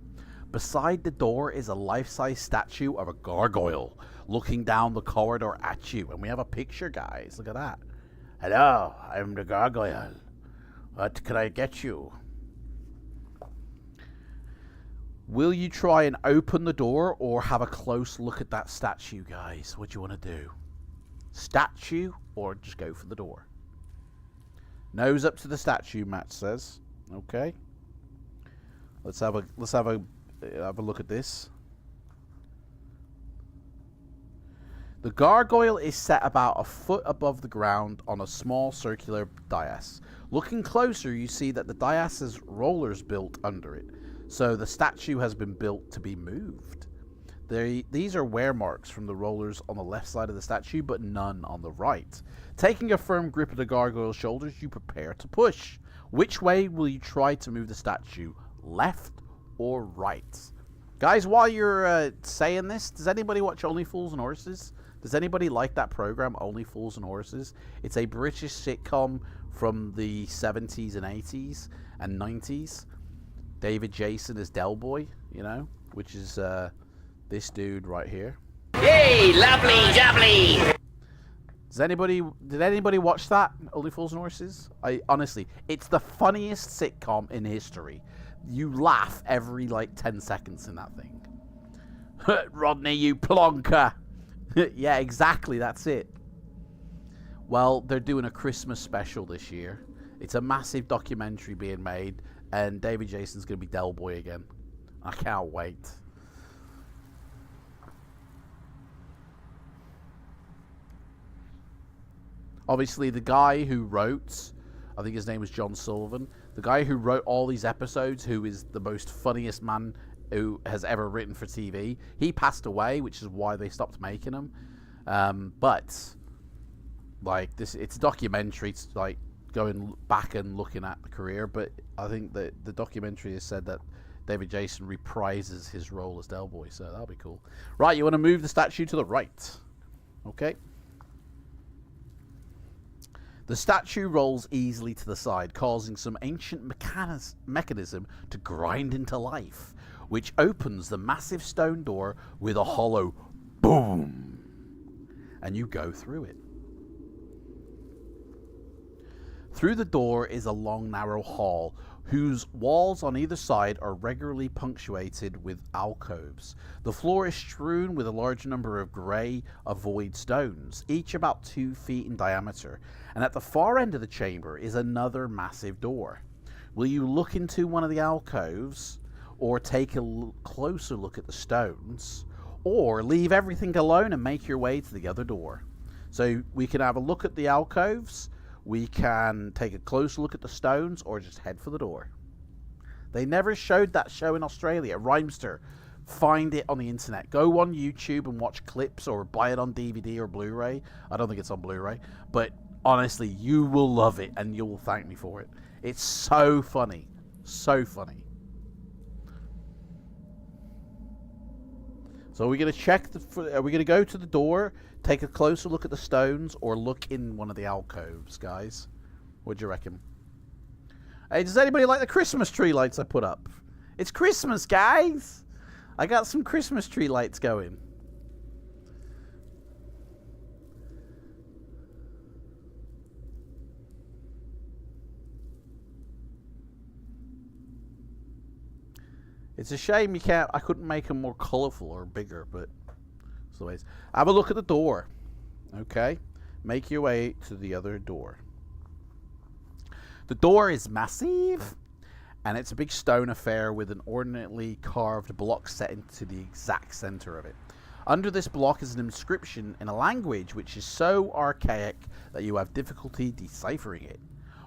Speaker 4: Beside the door is a life-size statue of a gargoyle looking down the corridor at you. And we have a picture, guys. Look at that. Hello, I'm the gargoyle. What can I get you? Will you try and open the door or have a close look at that statue, guys? What do you want to do? Statue or just go for the door? Nose up to the statue, Matt says. Okay. Let's have a look at this. The gargoyle is set about a foot above the ground on a small circular dais. Looking closer, you see that the dais has rollers built under it, so the statue has been built to be moved. These are wear marks from the rollers on the left side of the statue, but none on the right. Taking a firm grip of the gargoyle's shoulders, you prepare to push. Which way will you try to move the statue? Left or right? Guys, while you're saying this, does anybody watch Only Fools and Horses? Does anybody like that program, Only Fools and Horses? It's a British sitcom from the 70s and 80s and 90s. David Jason is Del Boy, you know, which is this dude right here.
Speaker 5: Yay, lovely, jubbly!
Speaker 4: Did anybody watch that, Only Fools and Horses? Honestly, it's the funniest sitcom in history. You laugh every, 10 seconds in that thing. Rodney, you plonker! Yeah, exactly, that's it. Well, they're doing a Christmas special this year. It's a massive documentary being made, and David Jason's going to be Del Boy again. I can't wait. Obviously, the guy who wrote, I think his name was John Sullivan, the guy who wrote all these episodes, who is the most funniest man who has ever written for TV, he passed away, which is why they stopped making them. It's a documentary. It's going back and looking at the career, but I think that the documentary has said that David Jason reprises his role as Del Boy, so that'll be cool. Right, you want to move the statue to the right. Okay. The statue rolls easily to the side, causing some ancient mechanism to grind into life, which opens the massive stone door with a hollow boom, and you go through it. Through the door is a long, narrow hall, whose walls on either side are regularly punctuated with alcoves. The floor is strewn with a large number of grey avoid stones, each about 2 feet in diameter, and at the far end of the chamber is another massive door. Will you look into one of the alcoves, or take a closer look at the stones, or leave everything alone and make your way to the other door? So we can have a look at the alcoves, we can take a close look at the stones, or just head for the door. They never showed that show in Australia. Rhymester, find it on the internet. Go on YouTube and watch clips, or buy it on DVD or Blu-ray. I don't think it's on Blu-ray, but honestly, you will love it, and you will thank me for it. It's so funny. So funny. So are we going to check are we going to go to the door, take a closer look at the stones, or look in one of the alcoves, guys? What do you reckon? Hey, does anybody like the Christmas tree lights I put up? It's Christmas, guys! I got some Christmas tree lights going. It's a shame I couldn't make them more colourful or bigger, but it's the ways. Have a look at the door. Okay? Make your way to the other door. The door is massive, and it's a big stone affair with an ornately carved block set into the exact centre of it. Under this block is an inscription in a language which is so archaic that you have difficulty deciphering it.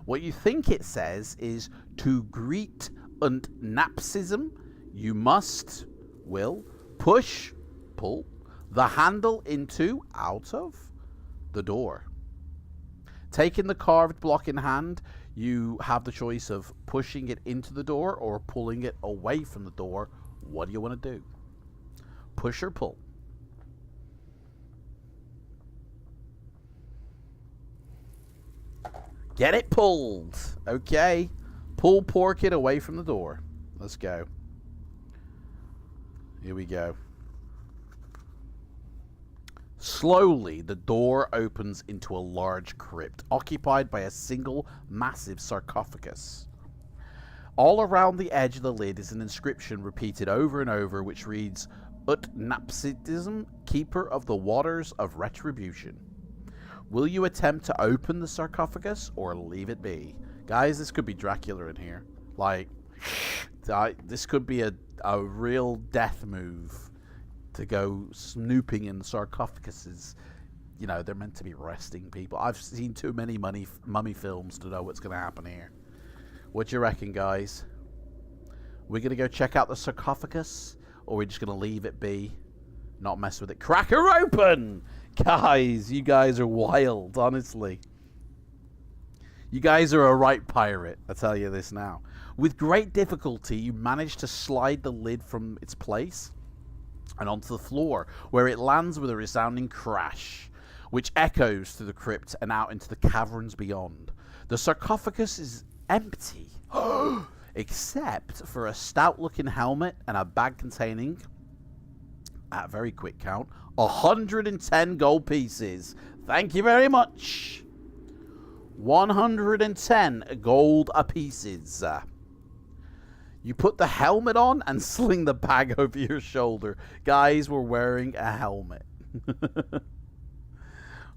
Speaker 4: What you think it says is, to greet und napsism, you will pull the handle into, out of, the door. Taking the carved block in hand, you have the choice of pushing it into the door or pulling it away from the door. What do you want to do? Push or pull? Get it pulled. Okay. Pull pork it away from the door. Let's go. Here we go. Slowly, the door opens into a large crypt, occupied by a single massive sarcophagus. All around the edge of the lid is an inscription repeated over and over, which reads, Ut Napsidism, Keeper of the Waters of Retribution. Will you attempt to open the sarcophagus, or leave it be? Guys, this could be Dracula in here. This could be a real death move to go snooping in sarcophaguses. You know, they're meant to be resting people. I've seen too many mummy films to know what's going to happen here. What do you reckon, guys? We're going to go check out the sarcophagus, or we're just going to leave it be? Not mess with it. Crack her open! Guys, you guys are wild, honestly. You guys are a right pirate, I tell you this now. With great difficulty, you manage to slide the lid from its place and onto the floor, where it lands with a resounding crash, which echoes through the crypt and out into the caverns beyond. The sarcophagus is empty, except for a stout-looking helmet and a bag containing, at a very quick count, 110 gold pieces. Thank you very much. 110 gold pieces. You put the helmet on and sling the bag over your shoulder. Guys, we're wearing a helmet.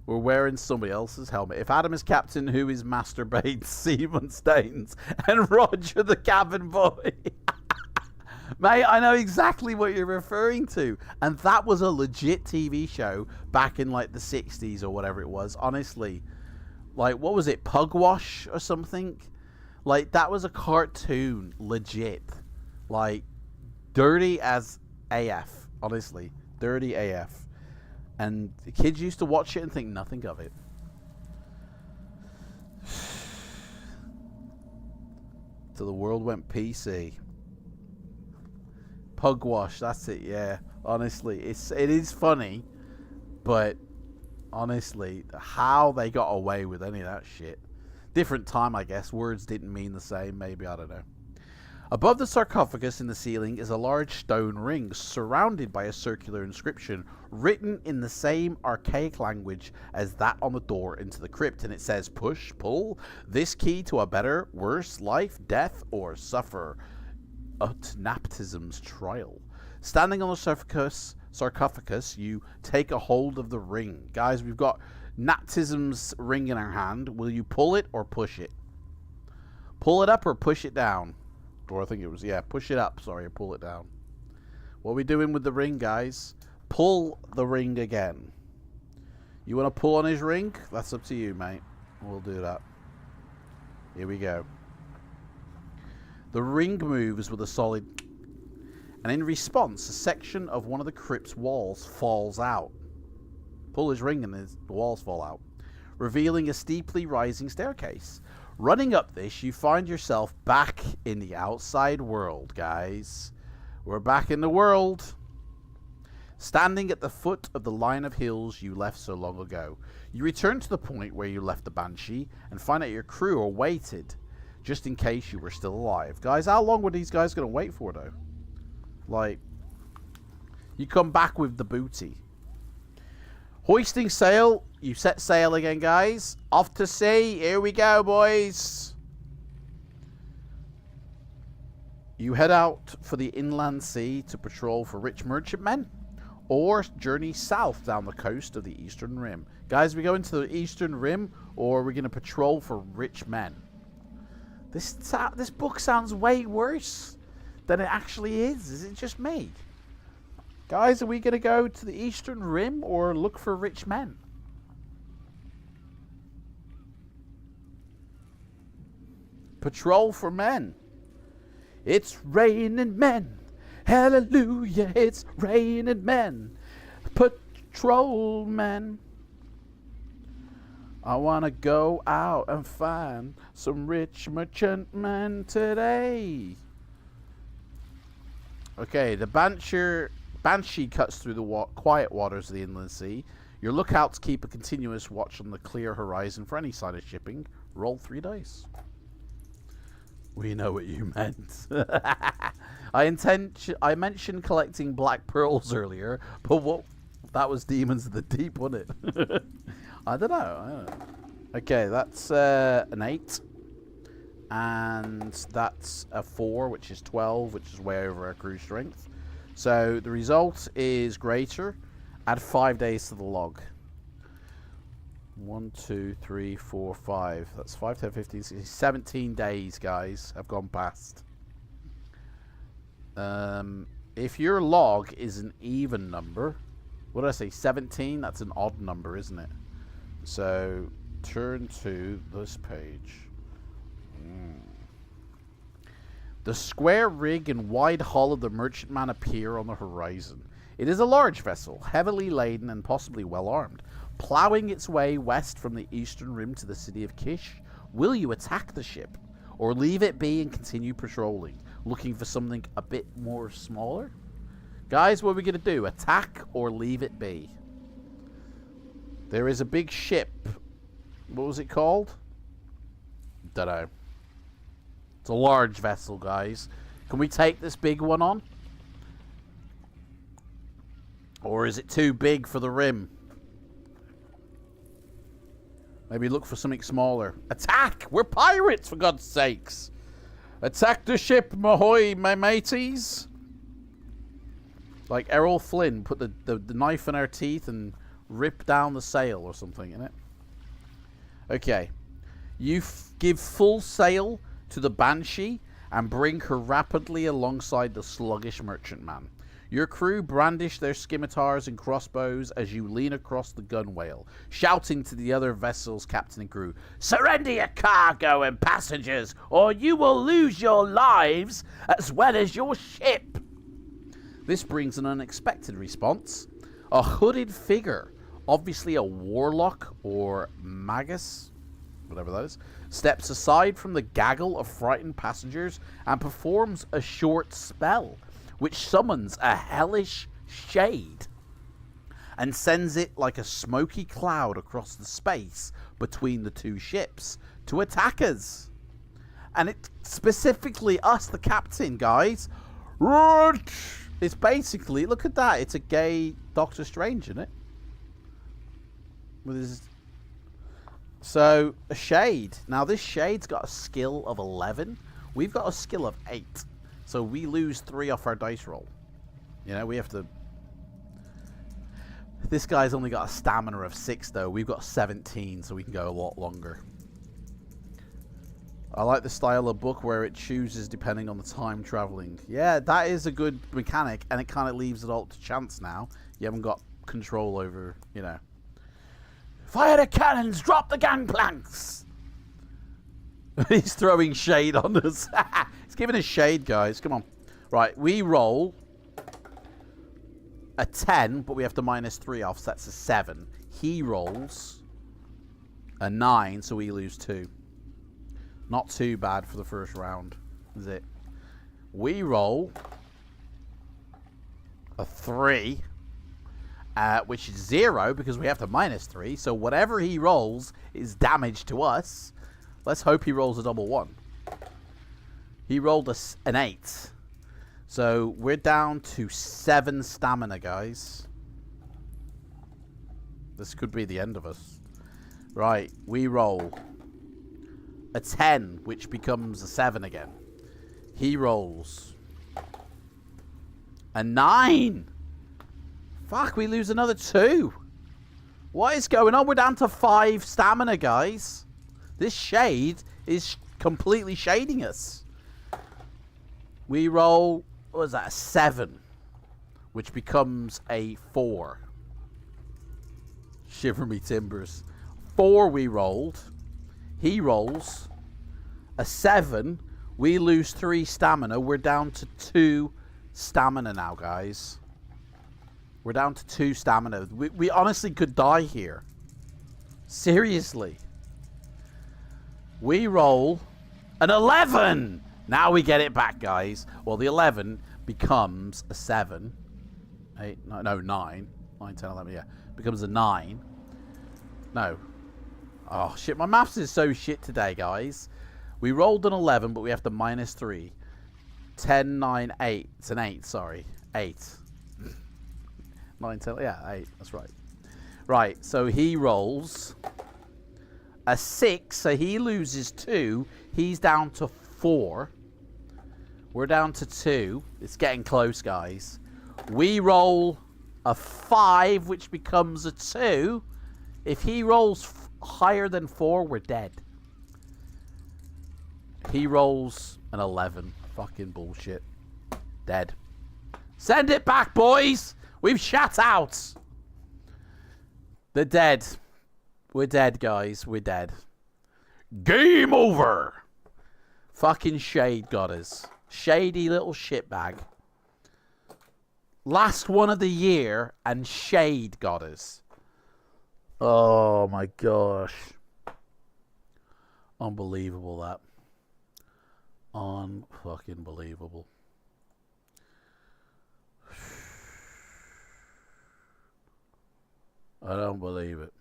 Speaker 4: We're wearing somebody else's helmet. If Adam is captain, who is Master Bates, Seaman Stains, and Roger the cabin boy? Mate, I know exactly what you're referring to. And that was a legit TV show back in like the 60s or whatever it was. Honestly. Like, what was it? Pugwash or something? Like, that was a cartoon. Legit. Like, dirty as AF. Honestly. Dirty AF. And the kids used to watch it and think nothing of it. Till the world went PC. Pugwash, that's it, yeah. Honestly, it is funny, but honestly, how they got away with any of that shit. Different time, I guess. Words didn't mean the same, maybe, I don't know. Above the sarcophagus in the ceiling is a large stone ring surrounded by a circular inscription written in the same archaic language as that on the door into the crypt, and it says, push, pull, this key to a better, worse life, death, or suffer Utnaptism's trial. Standing on the sarcophagus, you take a hold of the ring. Guys, we've got Naptism's ring in our hand. Will you pull it or push it? Pull it up or push it down? Or I think it was, yeah, push it up, sorry, or pull it down. What are we doing with the ring, guys? Pull the ring again. You want to pull on his ring? That's up to you, mate. We'll do that. Here we go. The ring moves with a solid, and in response, a section of one of the crypt's walls falls out. Pull his ring and the walls fall out, revealing a steeply rising staircase. Running up this, you find yourself back in the outside world, guys. We're back in the world. Standing at the foot of the line of hills you left so long ago, you return to the point where you left the Banshee and find out your crew are waited, just in case you were still alive. Guys, how long were these guys going to wait for, though? Like, you come back with the booty. Hoisting sail, you set sail again, guys. Off to sea. Here we go, boys. You head out for the inland sea to patrol for rich merchantmen, or journey south down the coast of the Eastern Rim. Guys, we go into the Eastern Rim, or we're going to patrol for rich men. This book sounds way worse than it actually is. Is it just me? Guys, are we going to go to the Eastern Rim or look for rich men? Patrol for men. It's raining men. Hallelujah, it's raining men. Patrol men. I want to go out and find some rich merchantmen today. Okay, the Banshee cuts through the quiet waters of the inland sea. Your lookouts keep a continuous watch on the clear horizon for any sign of shipping. Roll 3 dice. We know what you meant. I mentioned collecting black pearls earlier, but that was Demons of the Deep, wasn't it? I don't know. Okay, that's an 8. And that's a 4, which is 12, which is way over our crew strength. So the result is greater. Add 5 days to the log. 1, 2, 3, 4, 5. That's 5, 10, 15, 16, 17 days, guys, have gone past. If your log is an even number, what did I say, 17? That's an odd number, isn't it? So turn to this page. The square rig and wide hull of the merchantman appear on the horizon. It is a large vessel, heavily laden and possibly well armed, ploughing its way west from the eastern rim to the city of Kish. Will you attack the ship, or leave it be and continue patrolling, looking for something a bit more smaller? Guys, what are we going to do? Attack or leave it be? There is a big ship. What was it called? Dunno. It's a large vessel, guys. Can we take this big one on? Or is it too big for the rim? Maybe look for something smaller. Attack! We're pirates, for God's sakes! Attack the ship, mahoy, my mateys! Like Errol Flynn, put the knife in our teeth and rip down the sail or something, innit? Okay. You give full sail to the Banshee and bring her rapidly alongside the sluggish merchantman. Your crew brandish their scimitars and crossbows as you lean across the gunwale, shouting to the other vessel's captain and crew, "Surrender your cargo and passengers, or you will lose your lives as well as your ship." This brings an unexpected response. A hooded figure, obviously a warlock or magus, whatever that is, steps aside from the gaggle of frightened passengers and performs a short spell, which summons a hellish shade and sends it like a smoky cloud across the space between the two ships to attack us. And it's specifically us, the captain, guys. It's basically, look at that, it's a gay Doctor Strange, isn't it? With his... So, a shade. Now, this shade's got a skill of 11. We've got a skill of 8. So, we lose 3 off our dice roll. You know, we have to... This guy's only got a stamina of 6, though. We've got 17, so we can go a lot longer. I like the style of book where it chooses depending on the time traveling. Yeah, that is a good mechanic, and it kind of leaves it all to chance now. You haven't got control over, you know. Fire the cannons! Drop the gangplanks! He's throwing shade on us. He's giving us shade, guys. Come on. Right, we roll a 10, but we have to minus 3 off, so that's a 7. He rolls a 9, so we lose 2. Not too bad for the first round, is it? We roll a 3, which is 0 because we have to minus 3. So whatever he rolls is damage to us. Let's hope he rolls a double 1. He rolled an 8. So we're down to 7 stamina, guys. This could be the end of us. Right, we roll a 10, which becomes a 7 again. He rolls a 9. Fuck, we lose another 2. What is going on? We're down to 5 stamina, guys. This shade is completely shading us. We roll, what was that, a 7, which becomes a 4. Shiver me timbers. 4 we rolled. He rolls a 7. We lose 3 stamina. We're down to 2 stamina now, guys. We're down to 2 stamina. We honestly could die here. Seriously. We roll an 11. Now we get it back, guys. Well, the 11 becomes a 7. 8, no, 9. 9, 10, 11, yeah. Becomes a 9. No. Oh, shit. My maths is so shit today, guys. We rolled an 11, but we have to minus 3. 10, 9, 8. It's an 8, sorry. 8. 9, 10, yeah, 8. That's right. Right, so he rolls a 6, so he loses 2. He's down to 4. We're down to 2. It's getting close, guys. We roll a 5, which becomes a 2. If he rolls higher than 4, we're dead. He rolls an 11. Fucking bullshit. Dead. Send it back, boys! We've shut out! They're dead. We're dead, guys. We're dead. Game over! Fucking Shade got us. Shady little shitbag. Last one of the year, and Shade got us. Oh my gosh. Unbelievable, that. Unfucking believable. I don't believe it.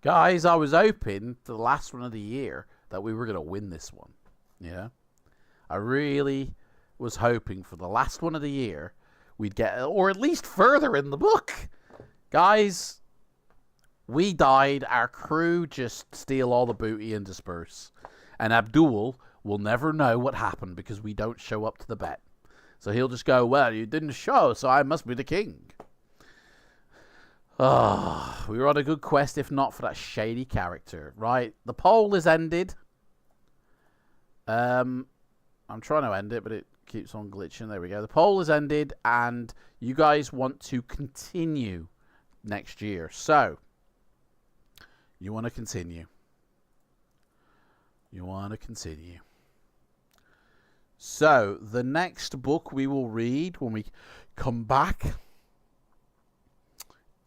Speaker 4: Guys, I was hoping for the last one of the year that we were going to win this one. Yeah. I really was hoping for the last one of the year we'd get, or at least further in the book. Guys, we died. Our crew just steal all the booty and disperse. And Abdul will never know what happened because we don't show up to the bet. So he'll just go, well, you didn't show, so I must be the king. Oh, we were on a good quest, if not for that shady character. Right, the poll is ended. I'm trying to end it, but it keeps on glitching. There we go. The poll is ended, and you guys want to continue next year. So, you want to continue. You want to continue. So, the next book we will read when we come back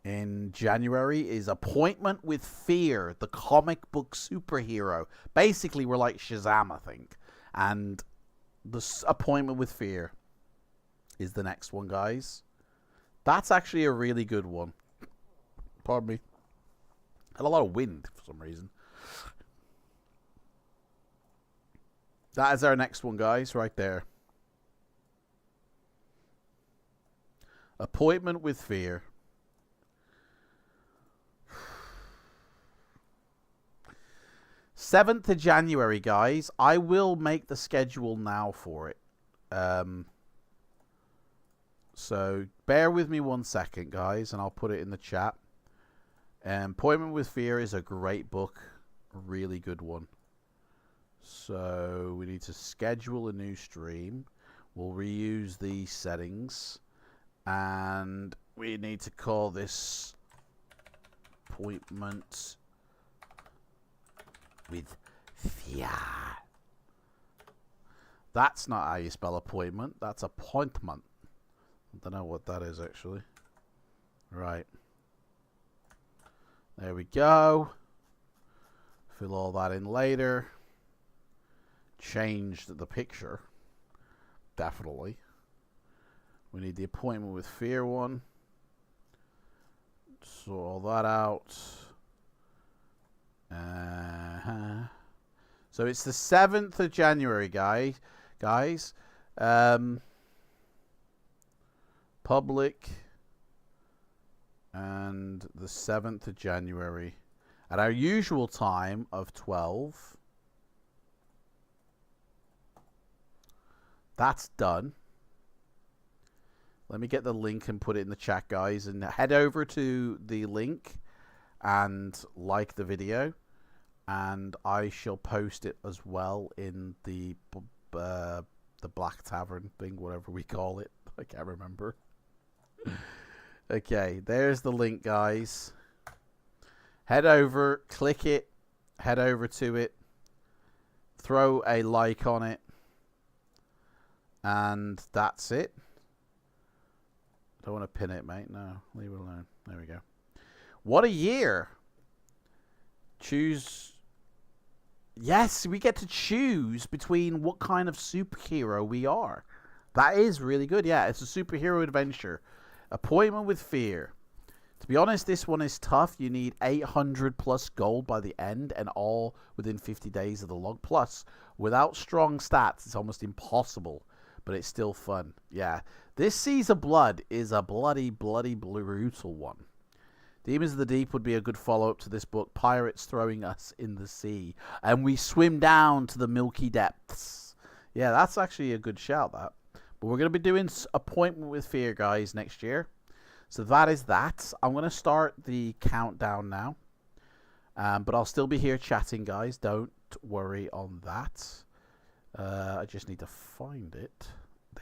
Speaker 4: in January is Appointment with Fear, the comic book superhero. Basically, we're like Shazam, I think. And the Appointment with Fear is the next one, guys. That's actually a really good one. Pardon me. Had a lot of wind for some reason. That is our next one, guys, right there. Appointment with Fear. 7th of January, guys. I will make the schedule now for it. So bear with me 1 second, guys, and I'll put it in the chat. Appointment with Fear is a great book. A really good one. So we need to schedule a new stream. We'll reuse these settings. And we need to call this Appointment with Fear. That's not how you spell appointment. That's appointment. I don't know what that is, actually. Right. There we go. Fill all that in later. Changed the picture. Definitely. We need the Appointment with Fear one. Sort all that out. So it's the 7th of January, guys. Public. And the 7th of January. At our usual time of 12. That's done. Let me get the link and put it in the chat, guys. And head over to the link and like the video. And I shall post it as well in the Black Tavern thing, whatever we call it. I can't remember. Okay, there's the link, guys. Head over, click it, head over to it, throw a like on it, and that's it. Don't want to pin it, mate. No, leave it alone. There we go. What a year! Choose. Yes, we get to choose between what kind of superhero we are. That is really good. Yeah, it's a superhero adventure. Appointment with Fear. To be honest, this one is tough. You need 800 plus gold by the end, and all within 50 days of the log. Plus, without strong stats, it's almost impossible, but it's still fun. Yeah, this Seas of Blood is a bloody, brutal one. Demons of the Deep would be a good follow-up to this book. Pirates throwing us in the sea, and we swim down to the milky depths. Yeah, that's actually a good shout, that. But we're going to be doing Appointment with Fear, guys, next year. So that is that. I'm going to start the countdown now. But I'll still be here chatting, guys. Don't worry on that. I just need to find it.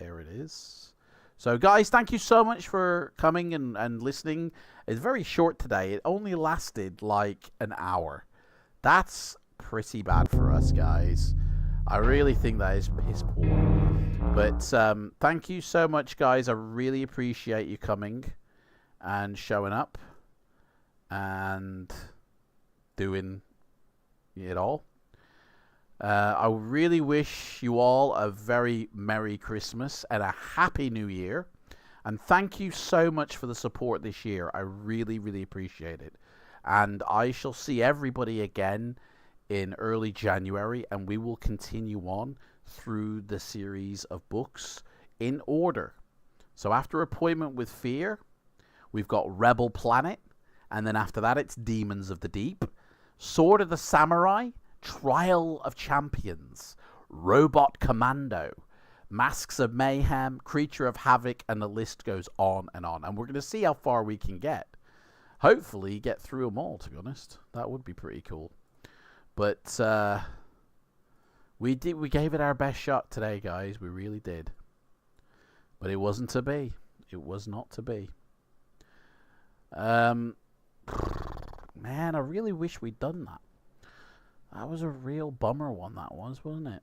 Speaker 4: There it is. So, guys, thank you so much for coming and listening. It's very short today. It only lasted like an hour. That's pretty bad for us, guys. I really think that is piss poor. But thank you so much, guys. I really appreciate you coming and showing up and doing it all. I really wish you all a very Merry Christmas and a Happy New Year. And thank you so much for the support this year. I really, really appreciate it. And I shall see everybody again in early January, and we will continue on through the series of books in order. So after Appointment with Fear, we've got Rebel Planet, and then after that it's Demons of the Deep, Sword of the Samurai, Trial of Champions, Robot Commando, Masks of Mayhem, Creature of Havoc, and the list goes on. And we're going to see how far we can get. Hopefully get through them all, to be honest. That would be pretty cool. But we gave it our best shot today, guys. We really did. But it wasn't to be. It was not to be. Man, I really wish we'd done that. That was a real bummer one, that was, wasn't it?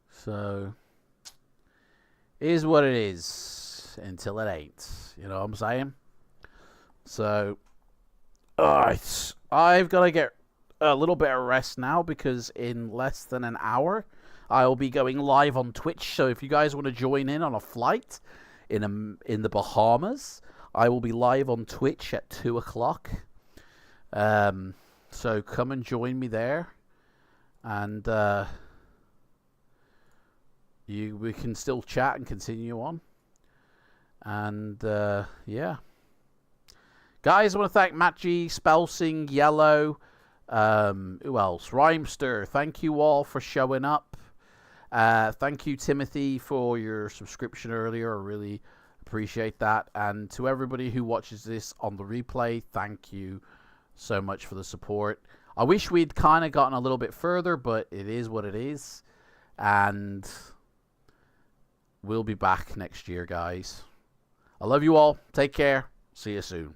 Speaker 4: So, is what it is until it ain't. You know what I'm saying? So, alright. I've got to get a little bit of rest now because in less than an hour, I'll be going live on Twitch. So if you guys want to join in on a flight in the Bahamas, I will be live on Twitch at 2 o'clock. So come and join me there. And we can still chat and continue on. And yeah. Guys, I want to thank Matt G, Spelsing, Yellow, who else? Rhymester. Thank you all for showing up. Thank you, Timothy, for your subscription earlier. I really appreciate that. And to everybody who watches this on the replay, thank you so much for the support. I wish we'd kind of gotten a little bit further, but it is what it is. And we'll be back next year, guys. I love you all. Take care. See you soon.